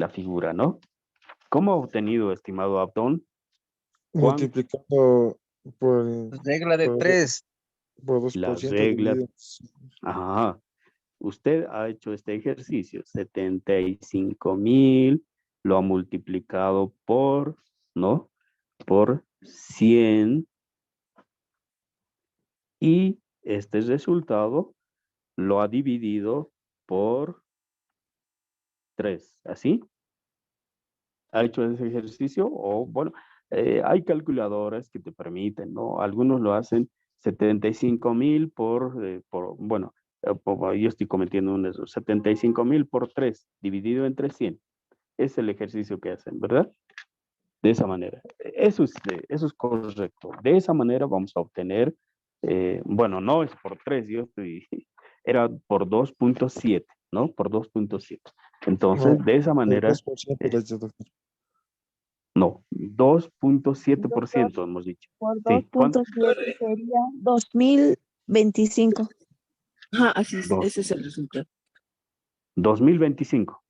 figura, ¿no? ¿Cómo ha obtenido, estimado Abdón? Multiplicando por, Regla de por, 3. por La 2% regla. dividido. Ajá. Usted ha hecho este ejercicio, 75,000, lo ha multiplicado por, ¿no? Por 100, y este resultado lo ha dividido por 3, ¿así? ¿Ha hecho ese ejercicio? O bueno, hay calculadoras que te permiten, ¿no? Algunos lo hacen 75,000 bueno, yo estoy cometiendo un error, 75,000 por 3 dividido entre 100. Es el ejercicio que hacen, ¿verdad? De esa manera. Eso es correcto. De esa manera vamos a obtener, bueno, no es por 3, era por 2.7, ¿no? Por 2.7. Entonces, No, de esa por manera, 2% le he dicho, doctor. no, Doctor, 2.7% hemos dicho. por Sí, ¿cuánto? 2.7 sería 2025. Ajá, así es, Dos- ese es el resultado. 2025.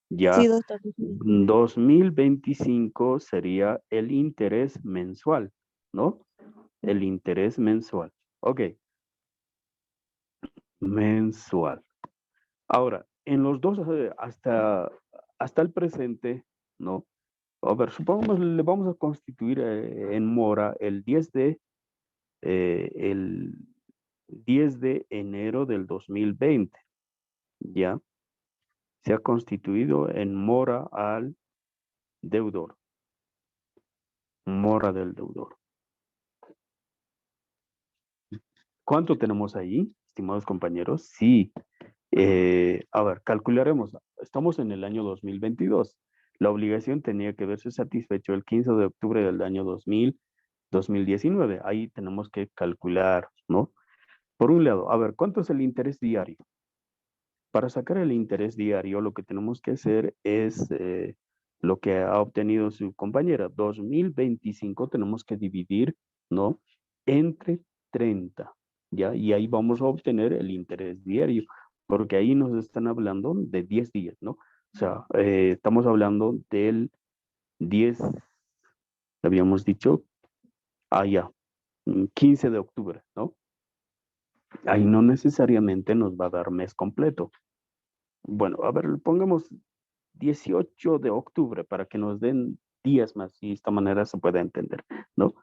Sí, Ya, doctor. 2025 sería el interés mensual, ¿no? El interés mensual. Ok, mensual. Ahora, en los dos, hasta el presente, ¿no? A ver, supongamos, le vamos a constituir en mora el 10 de enero del 2020, ¿ya? Se ha constituido en mora al deudor, mora del deudor. ¿Cuánto tenemos ahí, estimados compañeros? Sí, a ver, calcularemos. Estamos en el año 2022. La obligación tenía que verse satisfecho el 15 de octubre del año 2019. Ahí tenemos que calcular, ¿no? Por un lado, a ver, ¿cuánto es el interés diario? Para sacar el interés diario, lo que tenemos que hacer es lo que ha obtenido su compañera. 2025 tenemos que dividir, ¿no? Entre 30, ¿ya? Y ahí vamos a obtener el interés diario, porque ahí nos están hablando de 10 días, ¿no? O sea, estamos hablando del 10, habíamos dicho, ya, 15 de octubre, ¿no? Ahí no necesariamente nos va a dar mes completo. Bueno, a ver, pongamos 18 de octubre para que nos den días más y de esta manera se pueda entender, ¿no?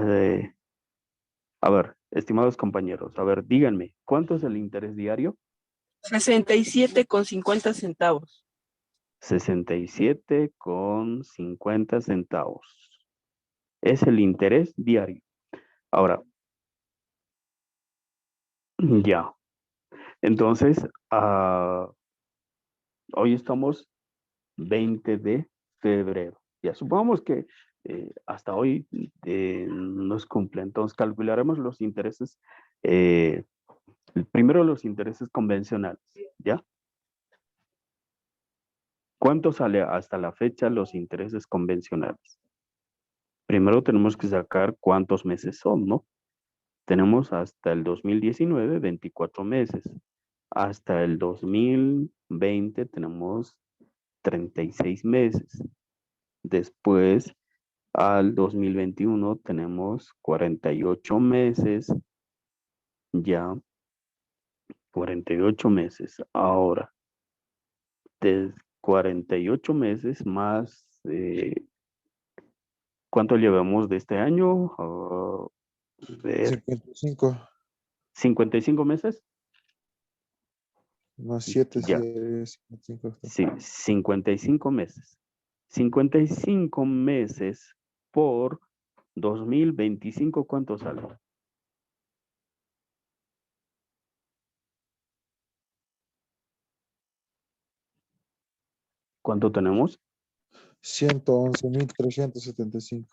Eh, a ver, estimados compañeros, a ver, díganme, ¿cuánto es el interés diario? 67,50 centavos. 67,50 centavos. Es el interés diario. Ahora, ya. Entonces, hoy estamos 20 de febrero. Ya supongamos que hasta hoy nos cumple. Entonces calcularemos los intereses, primero los intereses convencionales, ¿ya? ¿Cuánto sale hasta la fecha los intereses convencionales? Primero tenemos que sacar cuántos meses son, ¿no? Tenemos hasta el 2019, 24 meses. Hasta el 2020 tenemos 36 meses. Después, al 2021 tenemos 48 meses ya. 48 meses. Ahora, de 48 meses más, ¿cuánto llevamos de este año? Ver, 55 55 meses. más 7, Ya, 55. sí, 55 meses. 55 meses por 2025, ¿cuánto sale? ¿Cuánto tenemos? 111.375.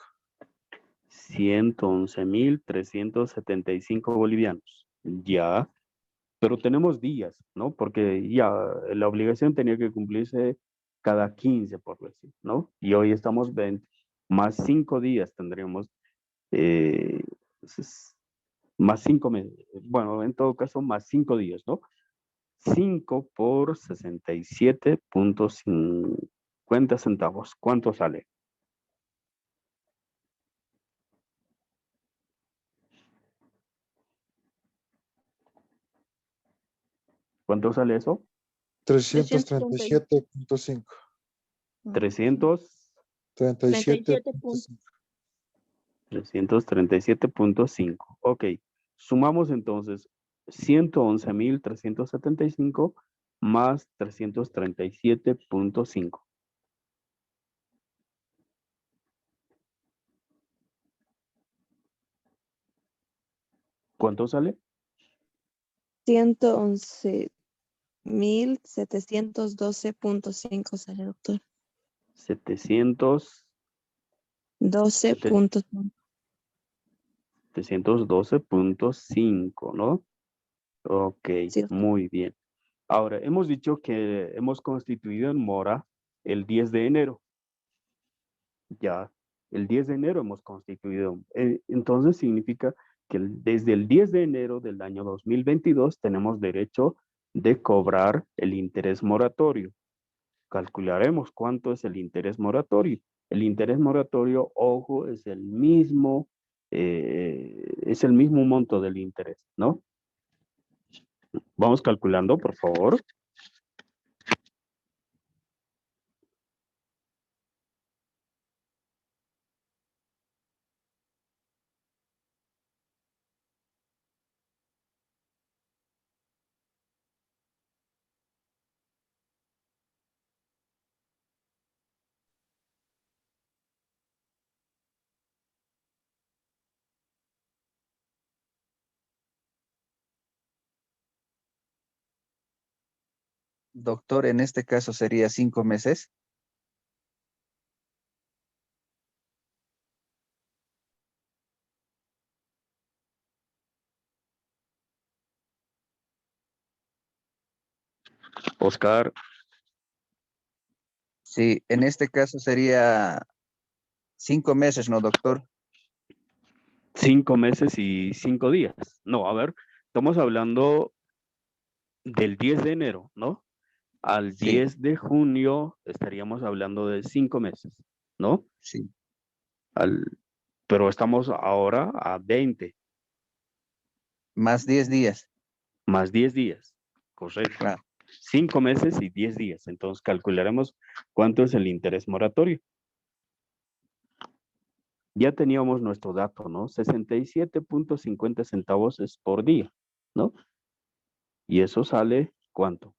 111.375 bolivianos. Ya, pero tenemos días, ¿no? Porque ya la obligación tenía que cumplirse cada 15, por decir, ¿no? Y hoy estamos 20, más 5 días tendríamos, eh, más 5 meses, bueno, en todo caso, más 5 días, ¿no? 5 por 67.50 centavos. ¿Cuánto sale? ¿Cuánto sale eso? 337.5. 300, 37.5. 337.5. Ok. Sumamos entonces 111.375 más 337.5. ¿Cuánto sale? 111.712.5 sale, doctor. 700, 12.5. 712.5, ¿no? Ok, Sí, doctor. muy bien. Ahora, hemos dicho que hemos constituido en mora el 10 de enero. Ya, el 10 de enero hemos constituido. Entonces significa que desde el 10 de enero del año 2022 tenemos derecho de cobrar el interés moratorio. Calcularemos cuánto es el interés moratorio. El interés moratorio, ojo, es el mismo monto del interés, ¿no? Vamos calculando, por favor. Doctor, en este caso sería 5 meses. Oscar, Sí, en este caso sería 5 meses, ¿no, doctor? 5 meses y 5 días. No, a ver, estamos hablando del 10 de enero, ¿no? Al Sí, 10 de junio estaríamos hablando de 5 meses, ¿no? sí. Pero estamos ahora a 20 Más 10 días. más 10 días, correcto. Claro. 5 meses y 10 días. Entonces calcularemos cuánto es el interés moratorio. Ya teníamos nuestro dato, ¿no? 67.50 centavos es por día, ¿no? Y eso sale, ¿cuánto?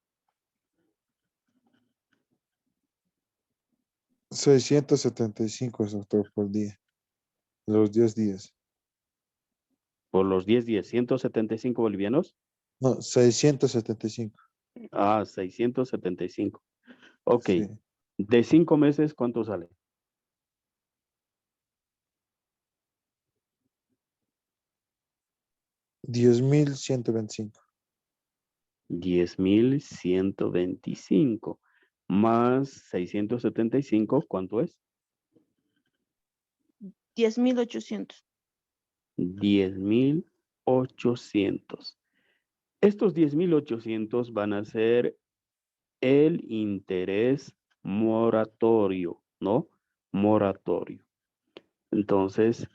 675, doctor, por día. Los 10 días. Por los 10 días, 175 bolivianos. No, 675. Ah, 675. Ok. Sí. De 5 meses, ¿cuánto sale? 10.125. 10.125 más 675, ¿cuánto es? 10.800. 10.800. Estos 10.800 van a ser el interés moratorio, ¿no? Moratorio. Entonces,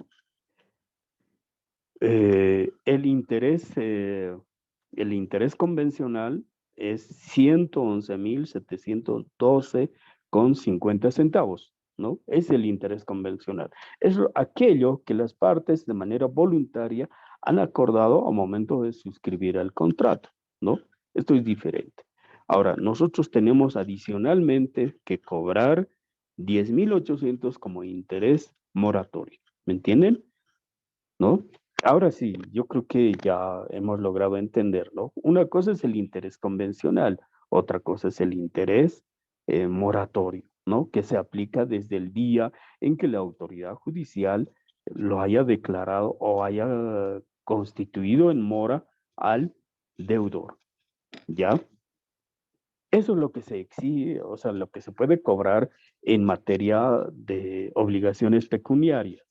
el interés El interés convencional es 111.712,50 centavos, ¿no? Es el interés convencional. Es aquello que las partes de manera voluntaria han acordado al momento de suscribir el contrato, ¿no? Esto es diferente. Ahora, nosotros tenemos adicionalmente que cobrar 10.800 como interés moratorio, ¿me entienden? ¿No? Ahora sí, yo creo que ya hemos logrado entenderlo. Una cosa es el interés convencional, otra cosa es el interés moratorio, ¿no? Que se aplica desde el día en que la autoridad judicial lo haya declarado o haya constituido en mora al deudor, ¿ya? Eso es lo que se exige, o sea, lo que se puede cobrar en materia de obligaciones pecuniarias,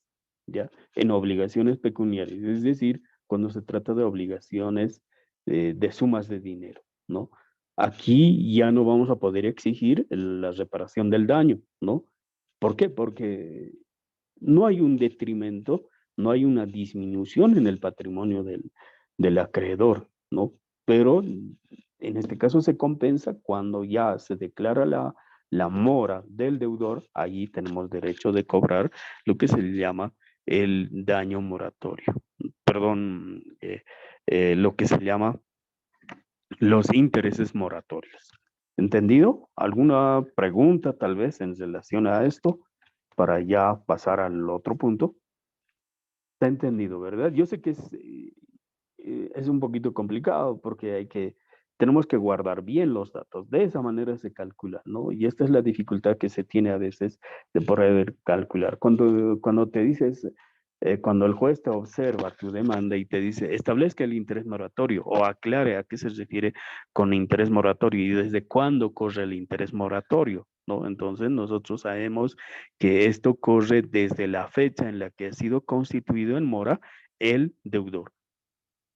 ¿ya? En obligaciones pecuniarias, es decir, cuando se trata de obligaciones de sumas de dinero, ¿no? Aquí ya no vamos a poder exigir la reparación del daño, ¿no? ¿Por qué? Porque no hay un detrimento, no hay una disminución en el patrimonio del acreedor, ¿no? Pero en este caso se compensa cuando ya se declara la mora del deudor, ahí tenemos derecho de cobrar lo que se le llama el daño moratorio, perdón, lo que se llama los intereses moratorios. ¿Entendido? ¿Alguna pregunta tal vez en relación a esto para ya pasar al otro punto? Está entendido, ¿verdad? Yo sé que es un poquito complicado porque tenemos que guardar bien los datos. De esa manera se calcula, ¿no? Y esta es la dificultad que se tiene a veces de poder calcular. Cuando te dices, cuando el juez te observa tu demanda y te dice, establezca el interés moratorio o aclare a qué se refiere con interés moratorio y desde cuándo corre el interés moratorio, ¿no? Entonces nosotros sabemos que esto corre desde la fecha en la que ha sido constituido en mora el deudor.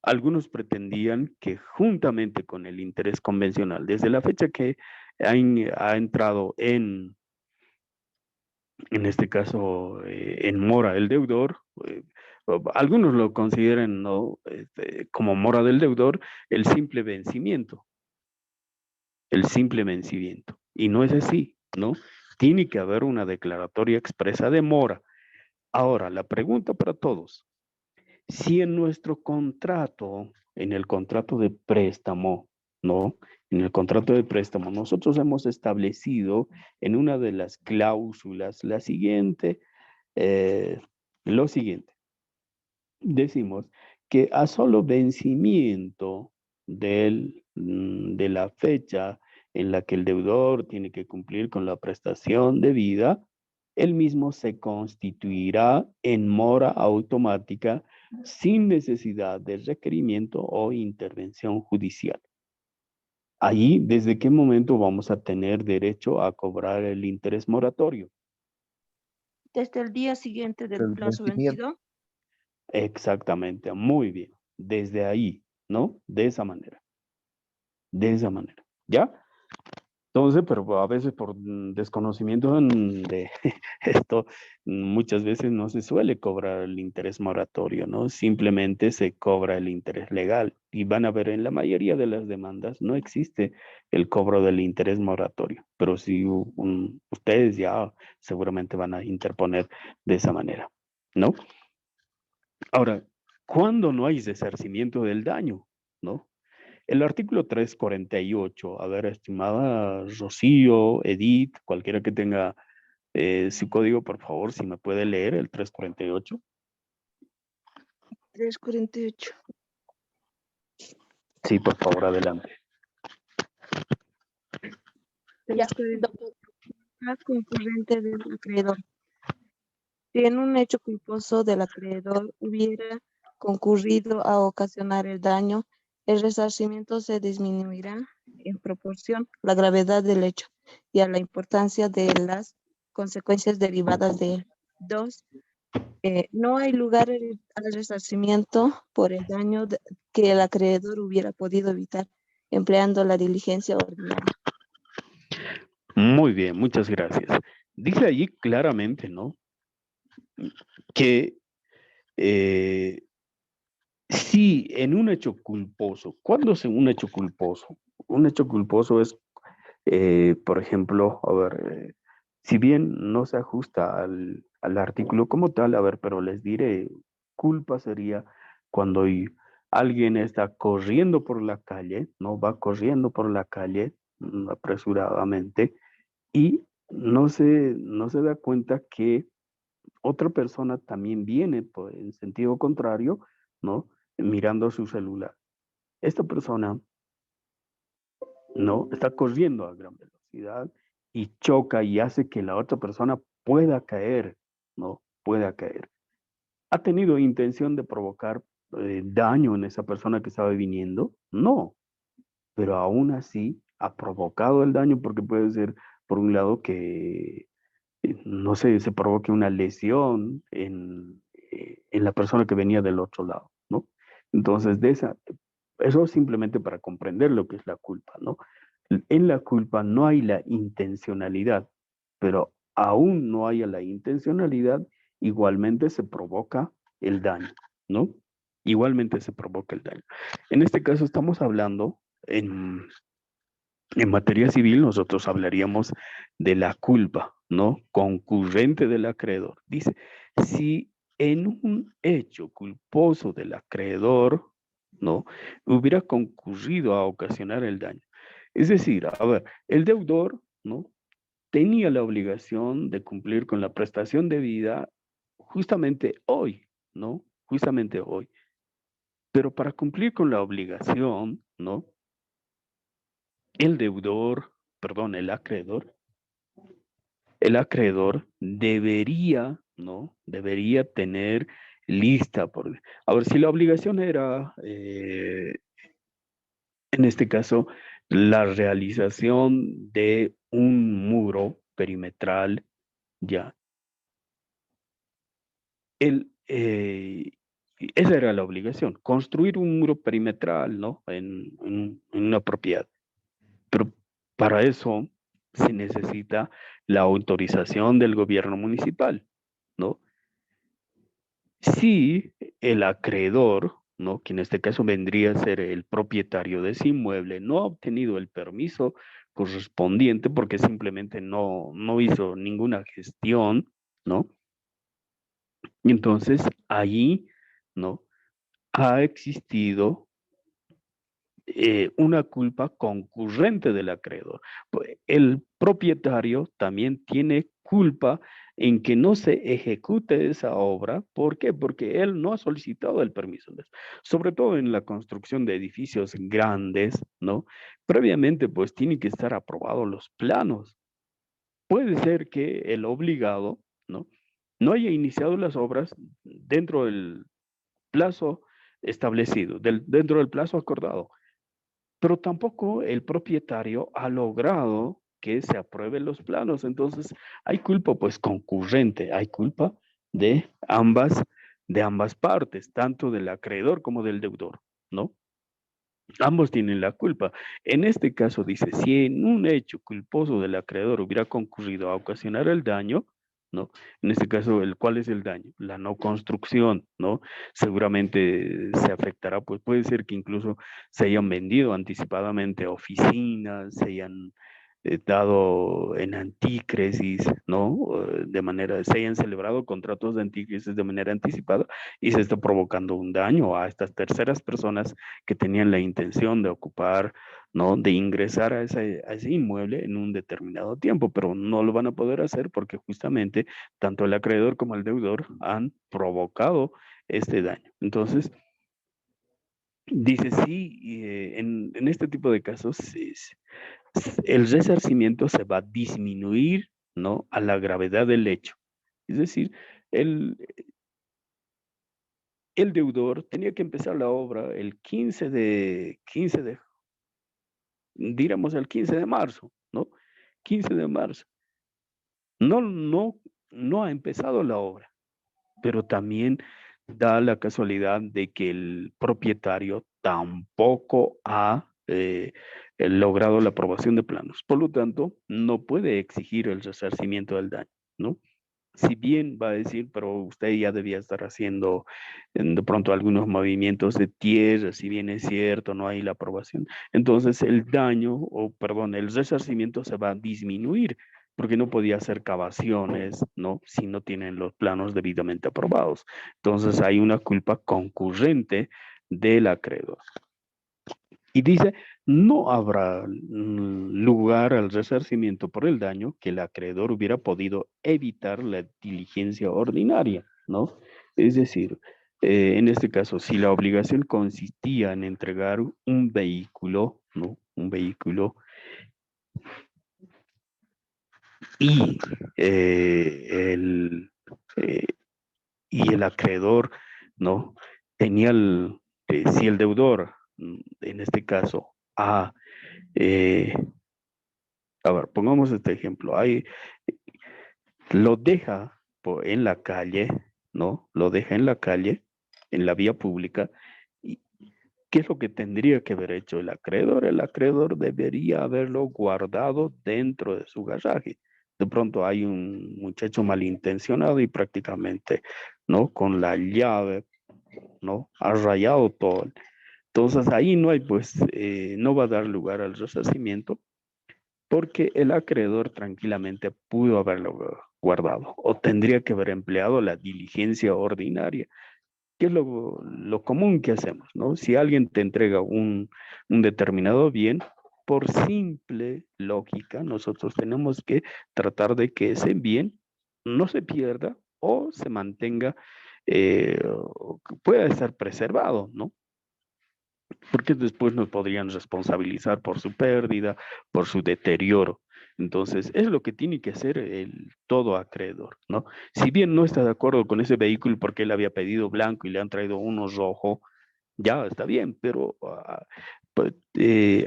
Algunos pretendían que juntamente con el interés convencional, desde la fecha que ha entrado en este caso, en mora el deudor, algunos lo consideran, ¿no? Como mora del deudor el simple vencimiento, y no es así, ¿no? Tiene que haber una declaratoria expresa de mora. Ahora, la pregunta para todos, si en nuestro contrato, en el contrato de préstamo, ¿no? En el contrato de préstamo, nosotros hemos establecido en una de las cláusulas lo siguiente. Decimos que a solo vencimiento de la fecha en la que el deudor tiene que cumplir con la prestación debida, el mismo se constituirá en mora automática sin necesidad de requerimiento o intervención judicial. Ahí, ¿desde qué momento vamos a tener derecho a cobrar el interés moratorio? Desde el día siguiente del El plazo vencimiento. vencido. Exactamente, muy bien. Desde ahí, ¿no? De esa manera. De esa manera. ¿Ya? Entonces, pero a veces por desconocimiento de esto, muchas veces no se suele cobrar el interés moratorio, ¿no? Simplemente se cobra el interés legal. Y van a ver, en la mayoría de las demandas no existe el cobro del interés moratorio. Pero si ustedes ya seguramente van a interponer de esa manera, ¿no? Ahora, ¿cuándo no hay resarcimiento del daño? ¿No? El artículo 348, a ver, estimada Rocío, Edith, cualquiera que tenga su código, por favor, si me puede leer el 348. 348. Sí, por favor, adelante. Ya, concurrente del acreedor. Si en un hecho culposo del acreedor hubiera concurrido a ocasionar el daño, el resarcimiento se disminuirá en proporción a la gravedad del hecho y a la importancia de las consecuencias derivadas de él. 2. No hay lugar al resarcimiento por el daño que el acreedor hubiera podido evitar empleando la diligencia ordinaria. Muy bien, muchas gracias. Dice allí claramente, ¿no? Que Sí, en un hecho culposo. ¿Cuándo es un hecho culposo? Un hecho culposo es, por ejemplo, a ver, si bien no se ajusta al artículo como tal, a ver, pero les diré, culpa sería cuando alguien está corriendo por la calle, ¿no? Va corriendo por la calle apresuradamente y no se da cuenta que otra persona también viene en sentido contrario, ¿no? Mirando su celular. Esta persona, ¿no? Está corriendo a gran velocidad y choca y hace que la otra persona pueda caer, ¿no? Pueda caer. ¿Ha tenido intención de provocar daño en esa persona que estaba viniendo? No, pero aún así ha provocado el daño porque puede ser, por un lado, que no sé, se provoque una lesión en la persona que venía del otro lado, ¿no? Entonces, eso simplemente para comprender lo que es la culpa, ¿no? En la culpa no hay la intencionalidad, pero aún no haya la intencionalidad, igualmente se provoca el daño, ¿no? Igualmente se provoca el daño. En este caso estamos hablando en materia civil, nosotros hablaríamos de la culpa, ¿no? Concurrente del acreedor. Dice, si en un hecho culposo del acreedor, ¿no? Hubiera concurrido a ocasionar el daño. Es decir, a ver, el deudor, ¿no? Tenía la obligación de cumplir con la prestación debida justamente hoy, ¿no? Justamente hoy. Pero para cumplir con la obligación, ¿no? El deudor, perdón, el acreedor debería, ¿no? Debería tener lista, a ver, si la obligación era, en este caso, la realización de un muro perimetral, ya, el, esa era la obligación, construir un muro perimetral, ¿no? En una propiedad. Pero para eso se necesita la autorización del gobierno municipal, ¿no? Si el acreedor, ¿no? Que en este caso vendría a ser el propietario de ese inmueble, no ha obtenido el permiso correspondiente porque simplemente no hizo ninguna gestión, ¿no? Y entonces ahí, ¿no? Ha existido una culpa concurrente del acreedor. El propietario también tiene culpa en que no se ejecute esa obra. ¿Por qué? Porque él no ha solicitado el permiso. Sobre todo en la construcción de edificios grandes, ¿no? Previamente, pues tienen que estar aprobados los planos. Puede ser que el obligado, ¿no? No haya iniciado las obras dentro del plazo establecido, dentro del plazo acordado, pero tampoco el propietario ha logrado que se aprueben los planos. Entonces, hay culpa pues concurrente, hay culpa de ambas partes, tanto del acreedor como del deudor, ¿no? Ambos tienen la culpa. En este caso dice, si en un hecho culposo del acreedor hubiera concurrido a ocasionar el daño, ¿no? En este caso, ¿cuál es el daño? La no construcción, ¿no? Seguramente se afectará, pues puede ser que incluso se hayan vendido anticipadamente oficinas, se hayan dado en antícresis, ¿no? Se hayan celebrado contratos de antícresis de manera anticipada y se está provocando un daño a estas terceras personas que tenían la intención de ocupar, ¿no? De ingresar a ese inmueble en un determinado tiempo, pero no lo van a poder hacer porque justamente tanto el acreedor como el deudor han provocado este daño. Entonces, dice, sí, en este tipo de casos, el resarcimiento se va a disminuir, ¿no? A la gravedad del hecho. Es decir, el, el deudor tenía que empezar la obra el 15 de diríamos el 15 de marzo, ¿no? 15 de marzo. No ha empezado la obra, pero también da la casualidad de que el propietario tampoco ha logrado la aprobación de planos. Por lo tanto, no puede exigir el resarcimiento del daño, ¿no? si bien va a decir, pero usted ya debía estar haciendo de pronto algunos movimientos de tierra, si bien es cierto, no hay la aprobación, entonces el daño, o perdón, el resarcimiento se va a disminuir, porque no podía hacer cavaciones, ¿no? Si no tienen los planos debidamente aprobados. Entonces hay una culpa concurrente del acreedor. Y dice, no habrá lugar al resarcimiento por el daño que el acreedor hubiera podido evitar la diligencia ordinaria, ¿no? Es decir, en este caso, si la obligación consistía en entregar un vehículo, ¿no? Un vehículo y eh, y el acreedor, ¿no? Tenía si el deudor, en este caso, eh, a ver, pongamos este ejemplo. Lo deja en la calle, ¿no? Lo deja en la calle, en la vía pública. ¿Y qué es lo que tendría que haber hecho el acreedor? El acreedor debería haberlo guardado dentro de su garaje. De pronto hay un muchacho malintencionado y prácticamente, ¿no? Con la llave, ¿no? Ha rayado todo. Entonces ahí no hay, pues, no va a dar lugar al resarcimiento porque el acreedor tranquilamente pudo haberlo guardado o tendría que haber empleado la diligencia ordinaria, que es lo común que hacemos, ¿no? Si alguien te entrega un determinado bien, por simple lógica, nosotros tenemos que tratar de que ese bien no se pierda o se mantenga, o que pueda estar preservado, ¿no? Porque después nos podrían responsabilizar por su pérdida, por su deterioro. Entonces, es lo que tiene que hacer el todo acreedor, ¿no? Si bien no está de acuerdo con ese vehículo porque él había pedido blanco y le han traído uno rojo, ya está bien, pero pues,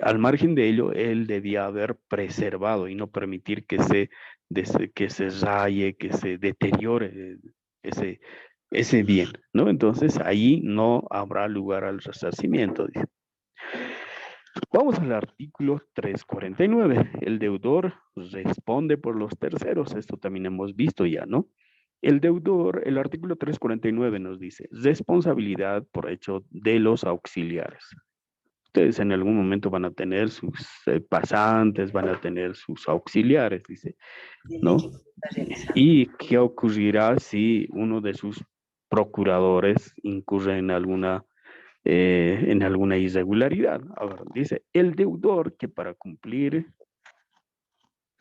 al margen de ello, él debía haber preservado y no permitir que se raye, que se deteriore ese, ese bien, ¿no? Entonces, ahí no habrá lugar al resarcimiento, dice. Vamos al artículo 349. El deudor responde por los terceros. Esto también hemos visto ya, ¿no? El deudor, el artículo 349 nos dice, responsabilidad por hecho de los auxiliares. Ustedes en algún momento van a tener sus pasantes, van a tener sus auxiliares, dice, ¿no? ¿Y qué ocurrirá si uno de sus procuradores incurre en alguna irregularidad? Ahora, dice, el deudor que para cumplir,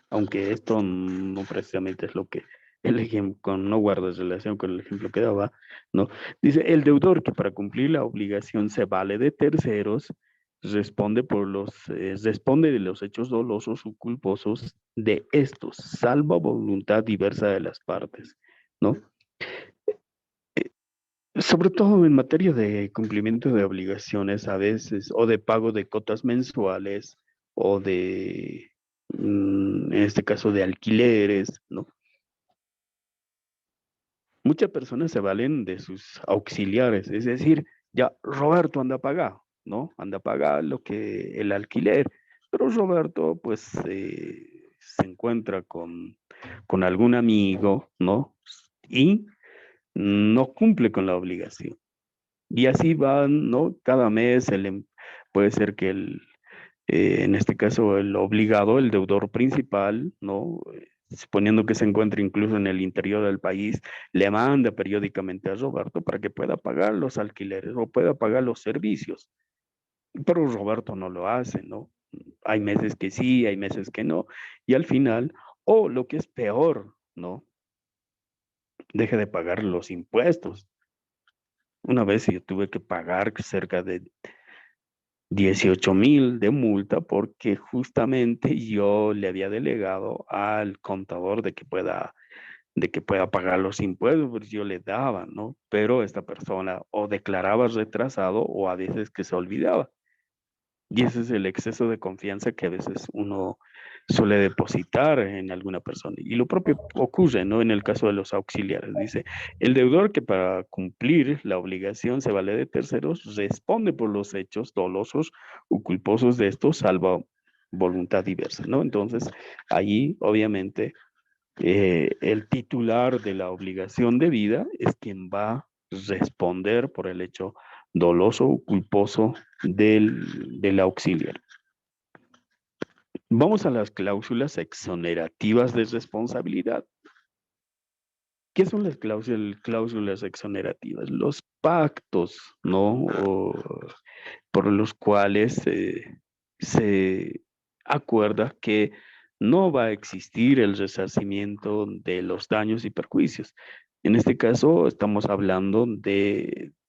aunque esto no precisamente es lo que el ejemplo, no guarda relación con el ejemplo que daba, ¿no? Dice, el deudor que para cumplir la obligación se vale de terceros, responde de los hechos dolosos o culposos de estos, salvo voluntad diversa de las partes, ¿no? Sobre todo en materia de cumplimiento de obligaciones a veces, o de pago de cotas mensuales, o en este caso, de alquileres, ¿no? Muchas personas se valen de sus auxiliares, es decir, ya Roberto anda a pagar, ¿no? Anda a pagar lo que el alquiler, pero Roberto pues se encuentra con algún amigo, ¿no? Y no cumple con la obligación. Y así van, ¿no? Cada mes puede ser que en este caso el obligado, el deudor principal, ¿no? Suponiendo que se encuentre incluso en el interior del país, le manda periódicamente a Roberto para que pueda pagar los alquileres o pueda pagar los servicios. Pero Roberto no lo hace, ¿no? Hay meses que sí, hay meses que no. Y al final, o lo que es peor, ¿no? Deje de pagar los impuestos. Una vez yo tuve que pagar cerca de 18,000 de multa porque justamente yo le había delegado al contador de que pueda pagar los impuestos, pues yo le daba, ¿no? Pero esta persona o declaraba retrasado o a veces que se olvidaba. Y ese es el exceso de confianza que a veces uno suele depositar en alguna persona. Y lo propio ocurre, ¿no? En el caso de los auxiliares. Dice, el deudor que para cumplir la obligación se vale de terceros, responde por los hechos dolosos o culposos de estos, salvo voluntad diversa, ¿no? Entonces, ahí, obviamente, el titular de la obligación debida es quien va a responder por el hecho doloso o culposo del auxiliar. Vamos a las cláusulas exonerativas de responsabilidad. ¿Qué son las cláusulas exonerativas? Los pactos, ¿no? Por los cuales se acuerda que no va a existir el resarcimiento de los daños y perjuicios. En este caso, estamos hablando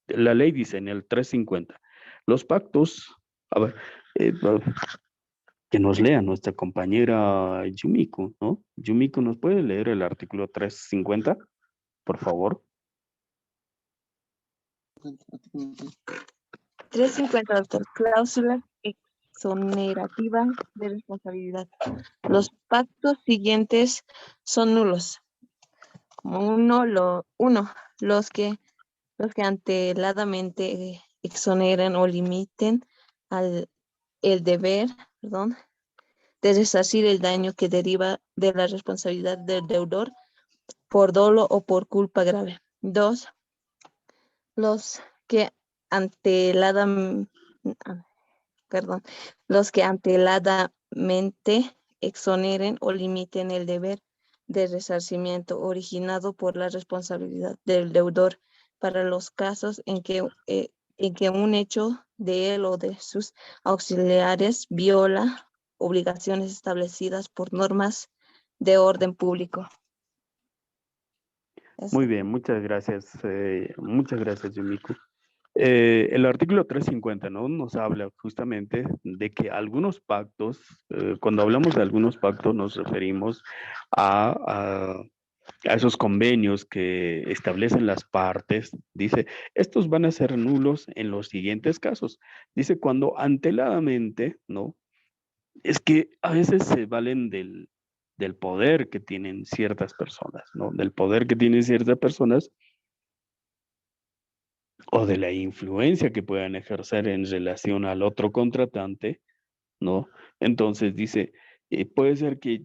la ley dice en el 350. Los pactos, a ver, que nos lea nuestra compañera Yumiko, ¿no? Yumiko, ¿nos puede leer el artículo 350, por favor? 350, doctor. Cláusula exonerativa de responsabilidad. Los pactos siguientes son nulos. Como uno, los que anteladamente exoneren o limiten el deber, perdón, de resarcir el daño que deriva de la responsabilidad del deudor por dolo o por culpa grave. 2. Los que anteladamente exoneren o limiten el deber de resarcimiento originado por la responsabilidad del deudor para los casos en que un hecho de él o de sus auxiliares viola obligaciones establecidas por normas de orden público. Muy bien, muchas gracias, Yumiko. El artículo 350, ¿no? Nos habla justamente de que algunos pactos, cuando hablamos de algunos pactos nos referimos a esos convenios que establecen las partes. Dice, estos van a ser nulos en los siguientes casos. Dice, cuando anteladamente, ¿no? Es que a veces se valen del poder que tienen ciertas personas, ¿no? Del poder que tienen ciertas personas o de la influencia que puedan ejercer en relación al otro contratante, ¿no? Entonces dice, puede ser que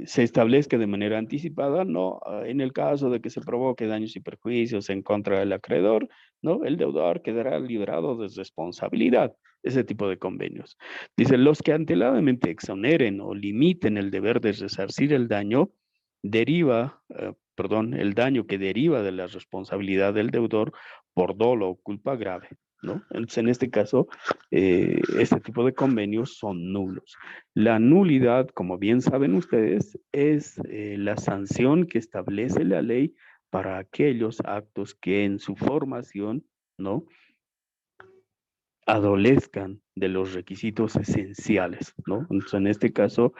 se establezca de manera anticipada, ¿no? En el caso de que se provoque daños y perjuicios en contra del acreedor, ¿no? El deudor quedará librado de responsabilidad. Ese tipo de convenios. Dice, los que anteladamente exoneren o limiten el deber de resarcir el daño, el daño que deriva de la responsabilidad del deudor por dolo o culpa grave, ¿no? Entonces, en este caso, este tipo de convenios son nulos. La nulidad, como bien saben ustedes, es la sanción que establece la ley para aquellos actos que en su formación, ¿no? Adolezcan de los requisitos esenciales, ¿no? Entonces, en este caso,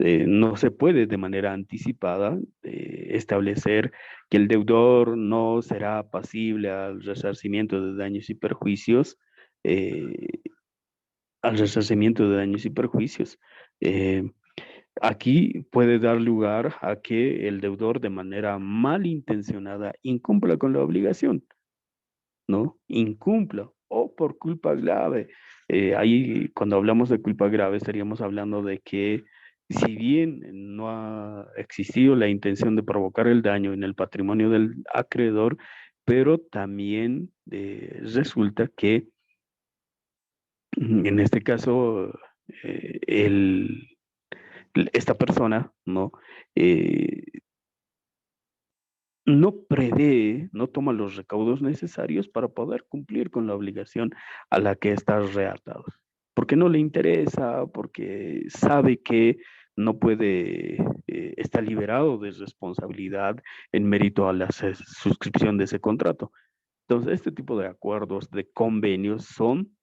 no se puede de manera anticipada establecer que el deudor no será pasible al resarcimiento de daños y perjuicios, aquí puede dar lugar a que el deudor de manera malintencionada incumpla con la obligación, ¿no? Incumpla o por culpa grave. Ahí cuando hablamos de culpa grave estaríamos hablando de que si bien no ha existido la intención de provocar el daño en el patrimonio del acreedor, pero también resulta que en este caso esta persona, ¿no? No prevé, no toma los recaudos necesarios para poder cumplir con la obligación a la que está reatado. Porque no le interesa, porque sabe que no puede, está liberado de responsabilidad en mérito a la suscripción de ese contrato. Entonces, este tipo de acuerdos, de convenios son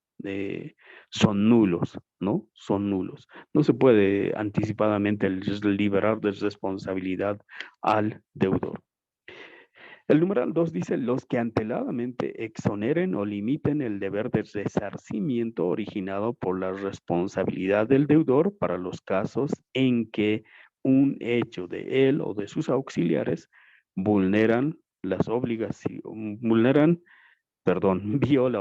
nulos, ¿no? Son nulos. No se puede anticipadamente liberar de responsabilidad al deudor. El numeral 2 dice, los que anteladamente exoneren o limiten el deber de resarcimiento originado por la responsabilidad del deudor para los casos en que un hecho de él o de sus auxiliares viola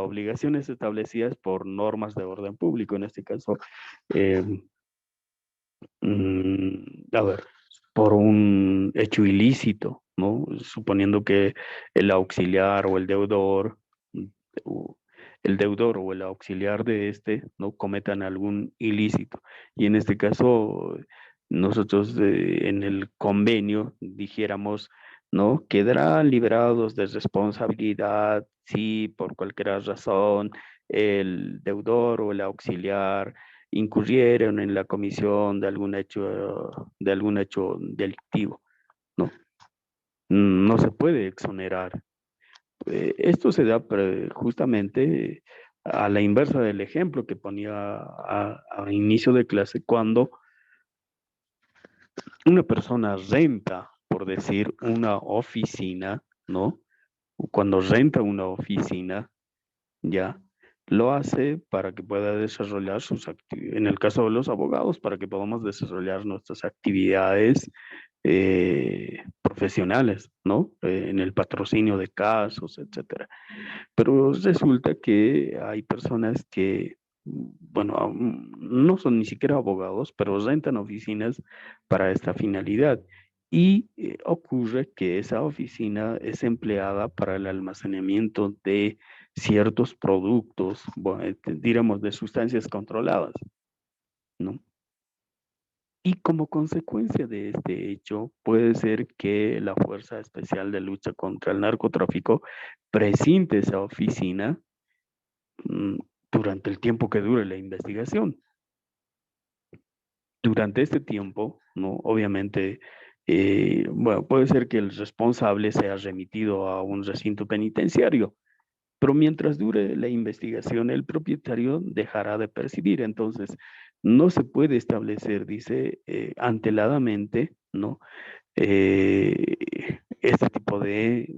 obligaciones establecidas por normas de orden público. En este caso, a ver, por un hecho ilícito, ¿no? Suponiendo que el auxiliar o el deudor, o el deudor o el auxiliar de este, ¿no? Cometan algún ilícito. Y en este caso, nosotros en el convenio dijéramos, ¿no? Quedarán liberados de responsabilidad si por cualquier razón el deudor o el auxiliar incurrieron en la comisión de algún hecho delictivo, ¿no? No se puede exonerar. Esto se da justamente a la inversa del ejemplo que ponía a inicio de clase, cuando una persona renta, por decir, una oficina, ¿no? Cuando renta una oficina, ya, lo hace para que pueda desarrollar sus actividades, en el caso de los abogados, para que podamos desarrollar nuestras actividades profesionales, ¿no? En el patrocinio de casos, etcétera. Pero resulta que hay personas que, bueno, no son ni siquiera abogados, pero rentan oficinas para esta finalidad. Y ocurre que esa oficina es empleada para el almacenamiento de ciertos productos, bueno, diríamos, de sustancias controladas, ¿no? Y como consecuencia de este hecho, puede ser que la Fuerza Especial de Lucha contra el Narcotráfico presente esa oficina mm, durante el tiempo que dure la investigación. Durante este tiempo, ¿no? Obviamente, bueno, puede ser que el responsable sea remitido a un recinto penitenciario, pero mientras dure la investigación, el propietario dejará de percibir. Entonces, no se puede establecer, dice, anteladamente, ¿no? Este tipo de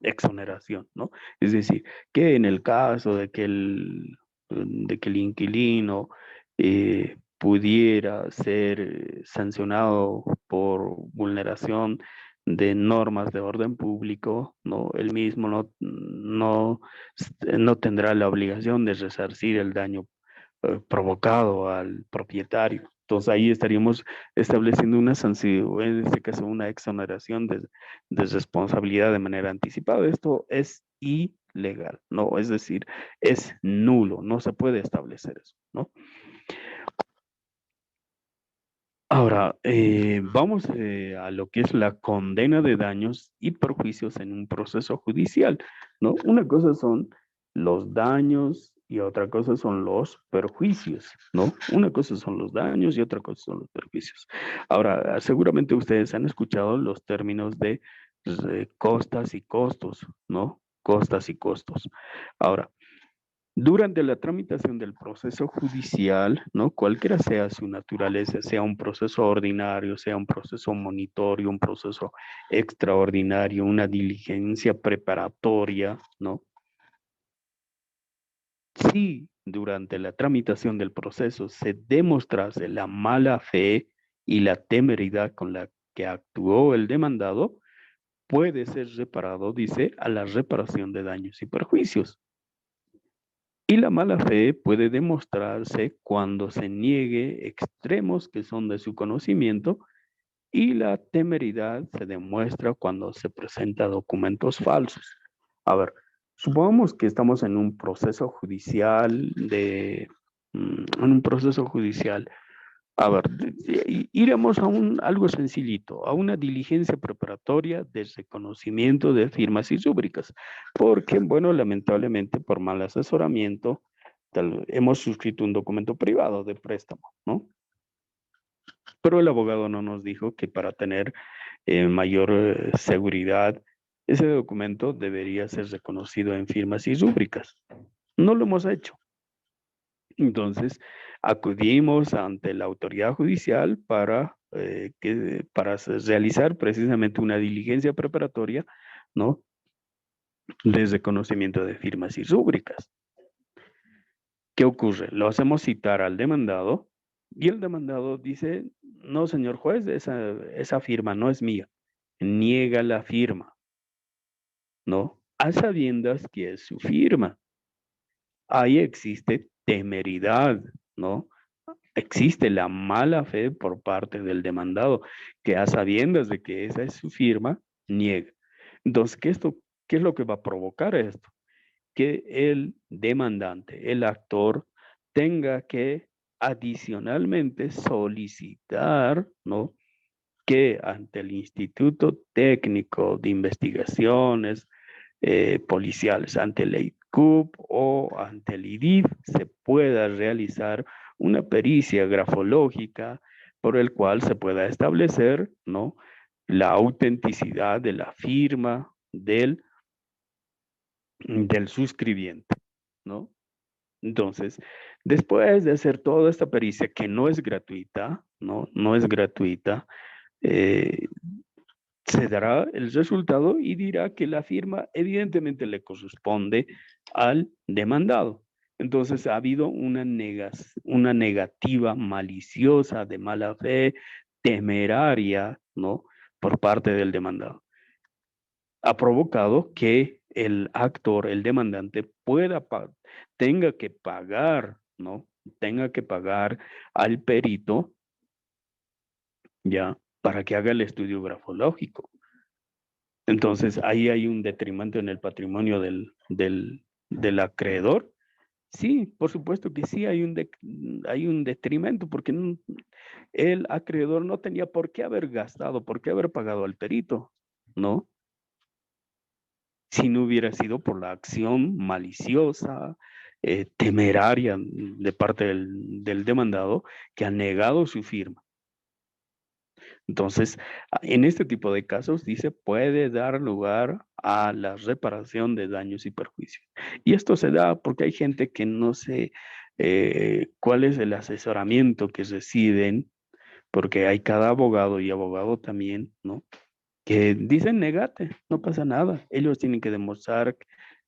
exoneración, ¿no? Es decir, que en el caso de que el inquilino pudiera ser sancionado por vulneración de normas de orden público, ¿no? Él mismo no tendrá la obligación de resarcir el daño provocado al propietario. Entonces ahí estaríamos estableciendo una sanción, en este caso una exoneración de responsabilidad de manera anticipada. Esto es ilegal, ¿no? Es decir, es nulo, no se puede establecer eso, ¿no? Ahora, vamos a lo que es la condena de daños y perjuicios en un proceso judicial, ¿no? Una cosa son los daños y otra cosa son los perjuicios, ¿no? Una cosa son los daños y otra cosa son los perjuicios. Ahora, seguramente ustedes han escuchado los términos de costas y costos, ¿no? Costas y costos. Ahora, durante la tramitación del proceso judicial, ¿no? Cualquiera sea su naturaleza, sea un proceso ordinario, sea un proceso monitorio, un proceso extraordinario, una diligencia preparatoria, ¿no? Si durante la tramitación del proceso se demostrase la mala fe y la temeridad con la que actuó el demandado, puede ser reparado, dice, a la reparación de daños y perjuicios. Y la mala fe puede demostrarse cuando se niegue extremos que son de su conocimiento, y la temeridad se demuestra cuando se presenta documentos falsos. A ver, supongamos que estamos en un proceso judicial a ver, iremos a algo sencillito, a una diligencia preparatoria de reconocimiento de firmas y rúbricas, porque, bueno, lamentablemente por mal asesoramiento hemos suscrito un documento privado de préstamo, ¿no? Pero el abogado no nos dijo que para tener mayor seguridad, ese documento debería ser reconocido en firmas y rúbricas. No lo hemos hecho. Entonces, acudimos ante la autoridad judicial para realizar precisamente una diligencia preparatoria, ¿no? De reconocimiento de firmas y rúbricas. ¿Qué ocurre? Lo hacemos citar al demandado y el demandado dice, no, señor juez, esa firma no es mía. Niega la firma, ¿no? A sabiendas que es su firma. Ahí existe temeridad, ¿no? existe la mala fe por parte del demandado, que a sabiendas de que esa es su firma, niega. Entonces, ¿qué es lo que va a provocar esto? Que el demandante, el actor, tenga que adicionalmente solicitar, ¿no?, que ante el Instituto Técnico de Investigaciones Policiales, ante el ICUP o ante el IDIF, se pueda realizar una pericia grafológica por el cual se pueda establecer, ¿no?, la autenticidad de la firma del suscribiente, ¿no? Entonces, después de hacer toda esta pericia que no es gratuita, ¿no? No es gratuita, eh, se dará el resultado y dirá que la firma evidentemente le corresponde al demandado. Entonces ha habido una negativa maliciosa, de mala fe, temeraria, ¿no?, por parte del demandado. Ha provocado que el actor, el demandante, tenga que pagar, ¿no? Tenga que pagar al perito, ya, para que haga el estudio grafológico. Entonces, ahí hay un detrimento en el patrimonio del acreedor. Sí, por supuesto que sí, hay un detrimento, porque el acreedor no tenía por qué haber gastado, por qué haber pagado al perito, ¿no? Si no hubiera sido por la acción maliciosa, temeraria de parte del demandado, que ha negado su firma. Entonces, en este tipo de casos, dice, puede dar lugar a la reparación de daños y perjuicios. Y esto se da porque hay gente que no sé cuál es el asesoramiento que reciben, porque hay cada abogado y abogado también, ¿no?, que dicen negate, no pasa nada. Ellos tienen que demostrar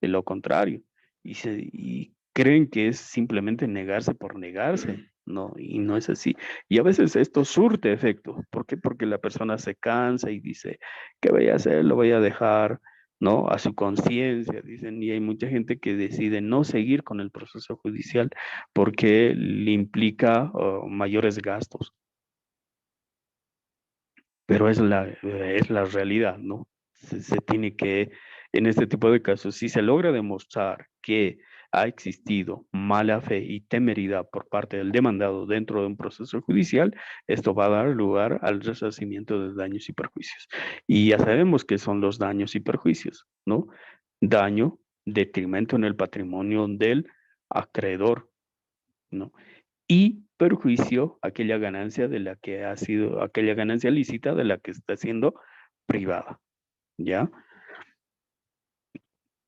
lo contrario y creen que es simplemente negarse por negarse, ¿no? Y no es así. Y a veces esto surte efecto. ¿Por qué? Porque la persona se cansa y dice, ¿qué voy a hacer? Lo voy a dejar, ¿no?, a su conciencia, dicen. Y hay mucha gente que decide no seguir con el proceso judicial porque le implica mayores gastos. Pero es la realidad, ¿no? Se tiene que, en este tipo de casos, si se logra demostrar que ha existido mala fe y temeridad por parte del demandado dentro de un proceso judicial, esto va a dar lugar al resarcimiento de daños y perjuicios. Y ya sabemos qué son los daños y perjuicios, ¿no? Daño, detrimento en el patrimonio del acreedor, ¿no? Y perjuicio, aquella ganancia de la que ha sido, aquella ganancia lícita de la que está siendo privada, ¿ya?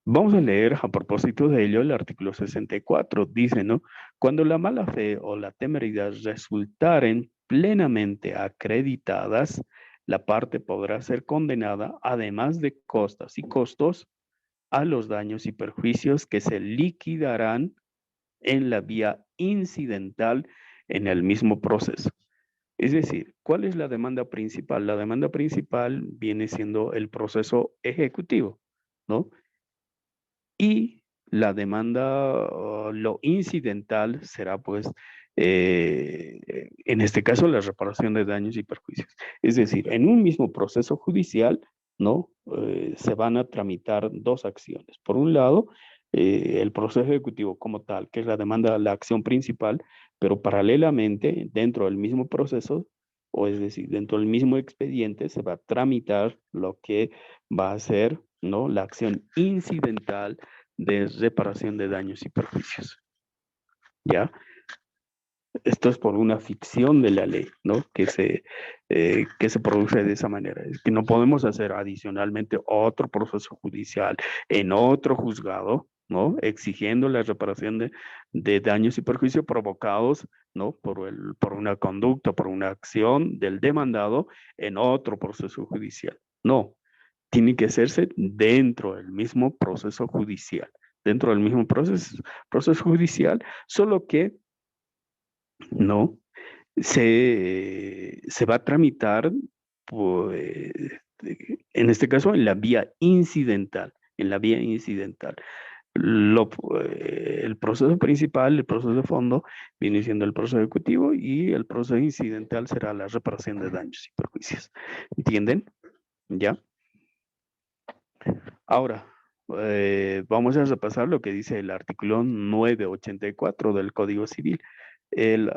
Vamos a leer a propósito de ello el artículo 64. Dice, ¿no? Cuando la mala fe o la temeridad resultaren plenamente acreditadas, la parte podrá ser condenada, además de costas y costos, a los daños y perjuicios que se liquidarán en la vía incidental en el mismo proceso. Es decir, ¿cuál es la demanda principal? La demanda principal viene siendo el proceso ejecutivo, ¿no? Y la demanda, lo incidental será pues, en este caso, la reparación de daños y perjuicios. Es decir, en un mismo proceso judicial, ¿no? Se van a tramitar dos acciones. Por un lado, el proceso ejecutivo como tal, que es la demanda, la acción principal, pero paralelamente, dentro del mismo proceso, o es decir, dentro del mismo expediente, se va a tramitar lo que va a ser, ¿no?, la acción incidental de reparación de daños y perjuicios. ¿Ya? Esto es por una ficción de la ley, ¿no? Que se produce de esa manera. Es que no podemos hacer adicionalmente otro proceso judicial en otro juzgado, ¿no?, exigiendo la reparación de daños y perjuicios provocados, ¿no?, por una conducta, por una acción del demandado en otro proceso judicial. No, tiene que hacerse dentro del mismo proceso judicial, dentro del mismo proceso judicial, solo que no se va a tramitar, pues, en este caso, en la vía incidental, el proceso principal, el proceso de fondo, viene siendo el proceso ejecutivo y el proceso incidental será la reparación de daños y perjuicios. ¿Entienden? ¿Ya? Ahora, vamos a repasar lo que dice el artículo 984 del Código Civil. El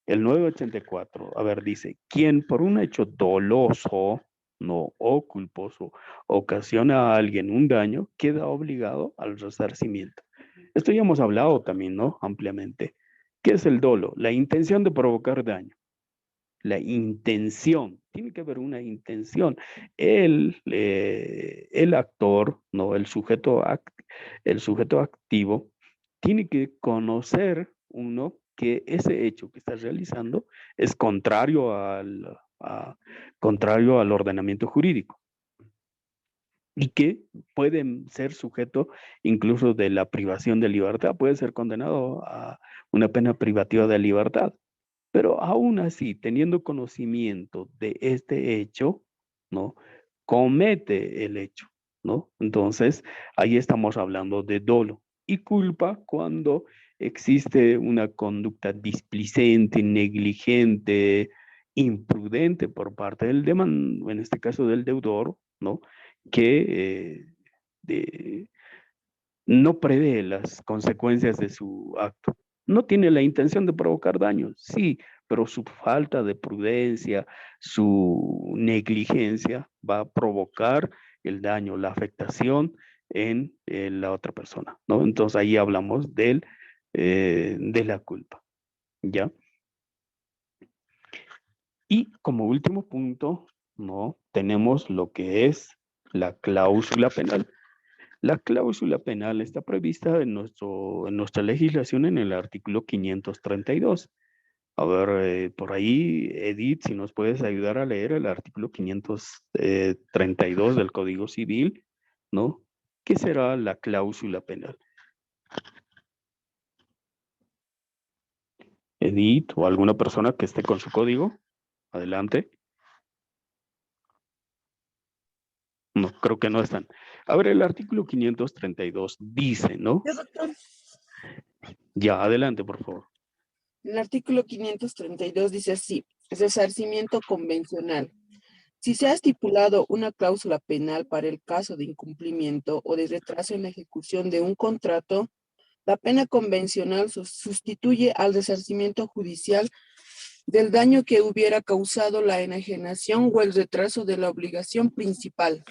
984, a ver, dice, quien por un hecho doloso, no, o culposo, ocasiona a alguien un daño, queda obligado al resarcimiento. Esto ya hemos hablado también, ¿no? Ampliamente. ¿Qué es el dolo? La intención de provocar daño. La intención, tiene que haber una intención. El actor, ¿no? El sujeto activo, tiene que conocer uno que ese hecho que está realizando es contrario al ordenamiento jurídico y que puede ser sujeto incluso de la privación de libertad, puede ser condenado a una pena privativa de libertad. Pero aún así, teniendo conocimiento de este hecho, ¿no? Comete el hecho, ¿no? Entonces, ahí estamos hablando de dolo y culpa cuando existe una conducta displicente, negligente, imprudente por parte del demandante, en este caso del deudor, ¿no? Que no prevé las consecuencias de su acto. No tiene la intención de provocar daño, sí, pero su falta de prudencia, su negligencia va a provocar el daño, la afectación en la otra persona, ¿no? Entonces ahí hablamos de la culpa, ¿ya? Y como último punto, ¿no? Tenemos lo que es la cláusula penal. La cláusula penal está prevista en nuestra legislación en el artículo 532. A ver, por ahí, Edith, si nos puedes ayudar a leer el artículo 532 del Código Civil, ¿no? ¿Qué será la cláusula penal? Edith o alguna persona que esté con su código, adelante. No, creo que no están. A ver, el artículo 532 dice, ¿no? Yo, doctor, Ya, adelante, por favor. el artículo 532 dice así, resarcimiento convencional. Si se ha estipulado una cláusula penal para el caso de incumplimiento o de retraso en la ejecución de un contrato, la pena convencional sustituye al resarcimiento judicial del daño que hubiera causado la enajenación o el retraso de la obligación principal.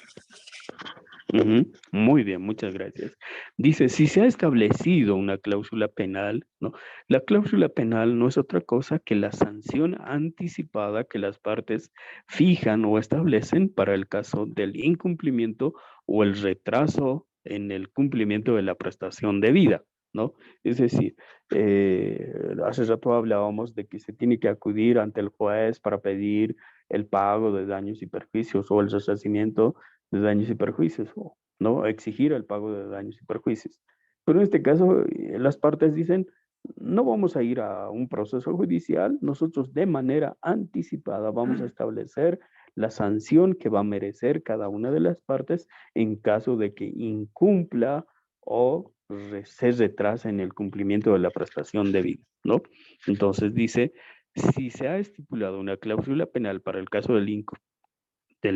Muy bien, muchas gracias. Dice, si se ha establecido una cláusula penal, ¿no? La cláusula penal no es otra cosa que la sanción anticipada que las partes fijan o establecen para el caso del incumplimiento o el retraso en el cumplimiento de la prestación debida, ¿no? Es decir, hace rato hablábamos de que se tiene que acudir ante el juez para pedir el pago de daños y perjuicios o el resarcimiento de daños y perjuicios, o no exigir el pago de daños y perjuicios. Pero en este caso, las partes dicen, no vamos a ir a un proceso judicial, nosotros de manera anticipada vamos a establecer la sanción que va a merecer cada una de las partes en caso de que incumpla o se retrase en el cumplimiento de la prestación debida, ¿no? Entonces dice, si se ha estipulado una cláusula penal para el caso del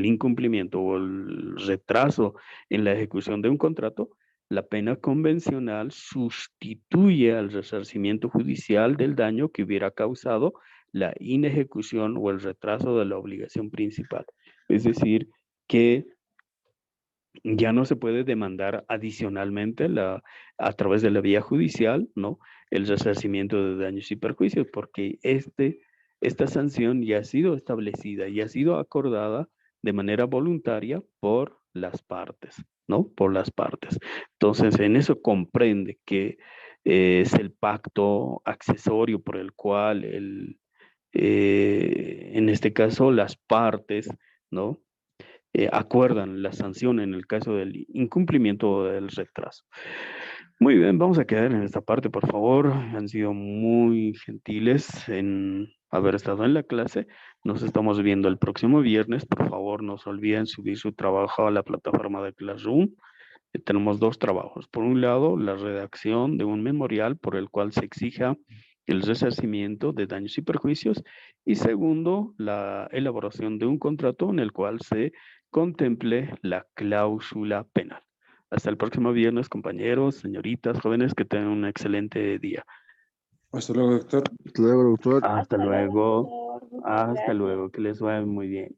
incumplimiento o el retraso en la ejecución de un contrato, la pena convencional sustituye al resarcimiento judicial del daño que hubiera causado la inejecución o el retraso de la obligación principal. Es decir, que ya no se puede demandar adicionalmente a través de la vía judicial, ¿no? El resarcimiento de daños y perjuicios, porque esta sanción ya ha sido establecida y ha sido acordada de manera voluntaria por las partes, ¿no? Por las partes. Entonces, en eso comprende que es el pacto accesorio por el cual en este caso, las partes, ¿no? Acuerdan la sanción en el caso del incumplimiento o del retraso. Muy bien, vamos a quedar en esta parte, por favor. Han sido muy gentiles en haber estado en la clase. Nos estamos viendo el próximo viernes. Por favor, no se olviden subir su trabajo a la plataforma de Classroom. Tenemos dos trabajos. Por un lado, la redacción de un memorial por el cual se exija el resarcimiento de daños y perjuicios. Y segundo, la elaboración de un contrato en el cual se contemple la cláusula penal. Hasta el próximo viernes, compañeros, señoritas, jóvenes, que tengan un excelente día. Hasta luego, doctor. Hasta luego, doctor. Hasta luego. Doctor, muchas Hasta gracias. luego, que les vaya muy bien.